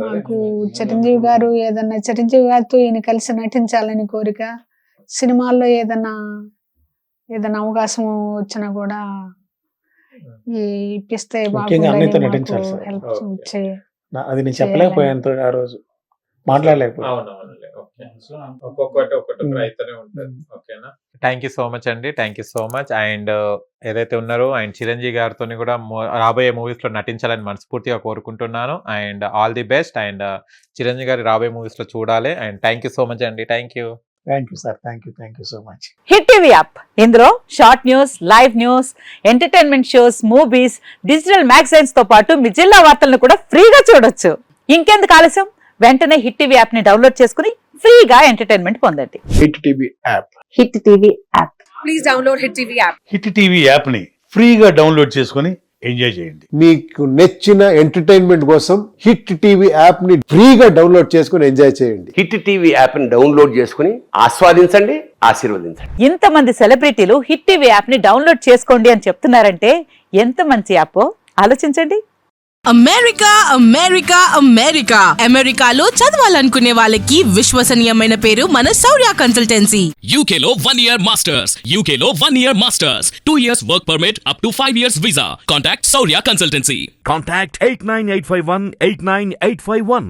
నాకు. చిరంజీవి గారు ఏదన్నా చిరంజీవి గారితో ఈయన కలిసి నటించాలని కోరిక. సినిమాల్లో ఏదన్నా అవకాశం వచ్చినా కూడా ఇప్పిస్తే బాగుంటుంది, హెల్ప్ చే. అది నేను చెప్పలేకపోయాను ఆ రోజు, మాట్లాడలేకపోయాను. థ్యాంక్ యూ సో మచ్ అండి. Thank you so much. And ఏదైతే ఉన్నారో అండ్ చిరంజీవి గారితో కూడా రాబోయే మూవీస్ లో నటించాలని మనస్ఫూర్తిగా కోరుకుంటున్నాను. And all the best. And Chiranjeevi garu రాబోయే మూవీస్ లో చూడాలి. And thank you so much అండి. Thank you sir. Thank you so much. Hit TV app, ఇందులో short news, live news, entertainment shows, movies, digital magazines తో పాటు మీ జిల్లా వార్తలను కూడా ఫ్రీగా చూడొచ్చు. ఇంకెందుకు ఆలస్యం, వెంటనే హిట్ టీవీ యాప్ ని డౌన్లోడ్ చేసుకుని ఫ్రీగా ఎంటర్టైన్మెంట్ పొందండి. Hit TV app, hit TV app, please download hit TV app. Hit TV app ని ఫ్రీగా డౌన్లోడ్ చేసుకొని ఎంజాయ్ చేయండి. మీకు నచ్చిన ఎంటర్టైన్మెంట్ కోసం హిట్ టీవీ యాప్ ని ఫ్రీగా డౌన్లోడ్ చేసుకుని ఎంజాయ్ చేయండి. హిట్ టీవీ యాప్ని డౌన్లోడ్ చేసుకుని ఆస్వాదించండి, ఆశీర్వదించండి. ఇంతమంది సెలబ్రిటీలు హిట్ టీవీ యాప్ ని డౌన్లోడ్ చేసుకోండి అని చెప్తున్నారంటే ఎంత మంచి యాప్ ఆలోచించండి. అమెరికా అమెరికా అమెరికా అమెరికాలో చదవాలనుకునే వాళ్ళకి విశ్వసనీయమైన పేరు మన శౌర్య కన్సల్టెన్సీ. UK లో 1 year masters. UK లో 1 year masters. 2 years work permit up to 5 years visa. Contact Saurya Consultancy. Contact 89851 89851.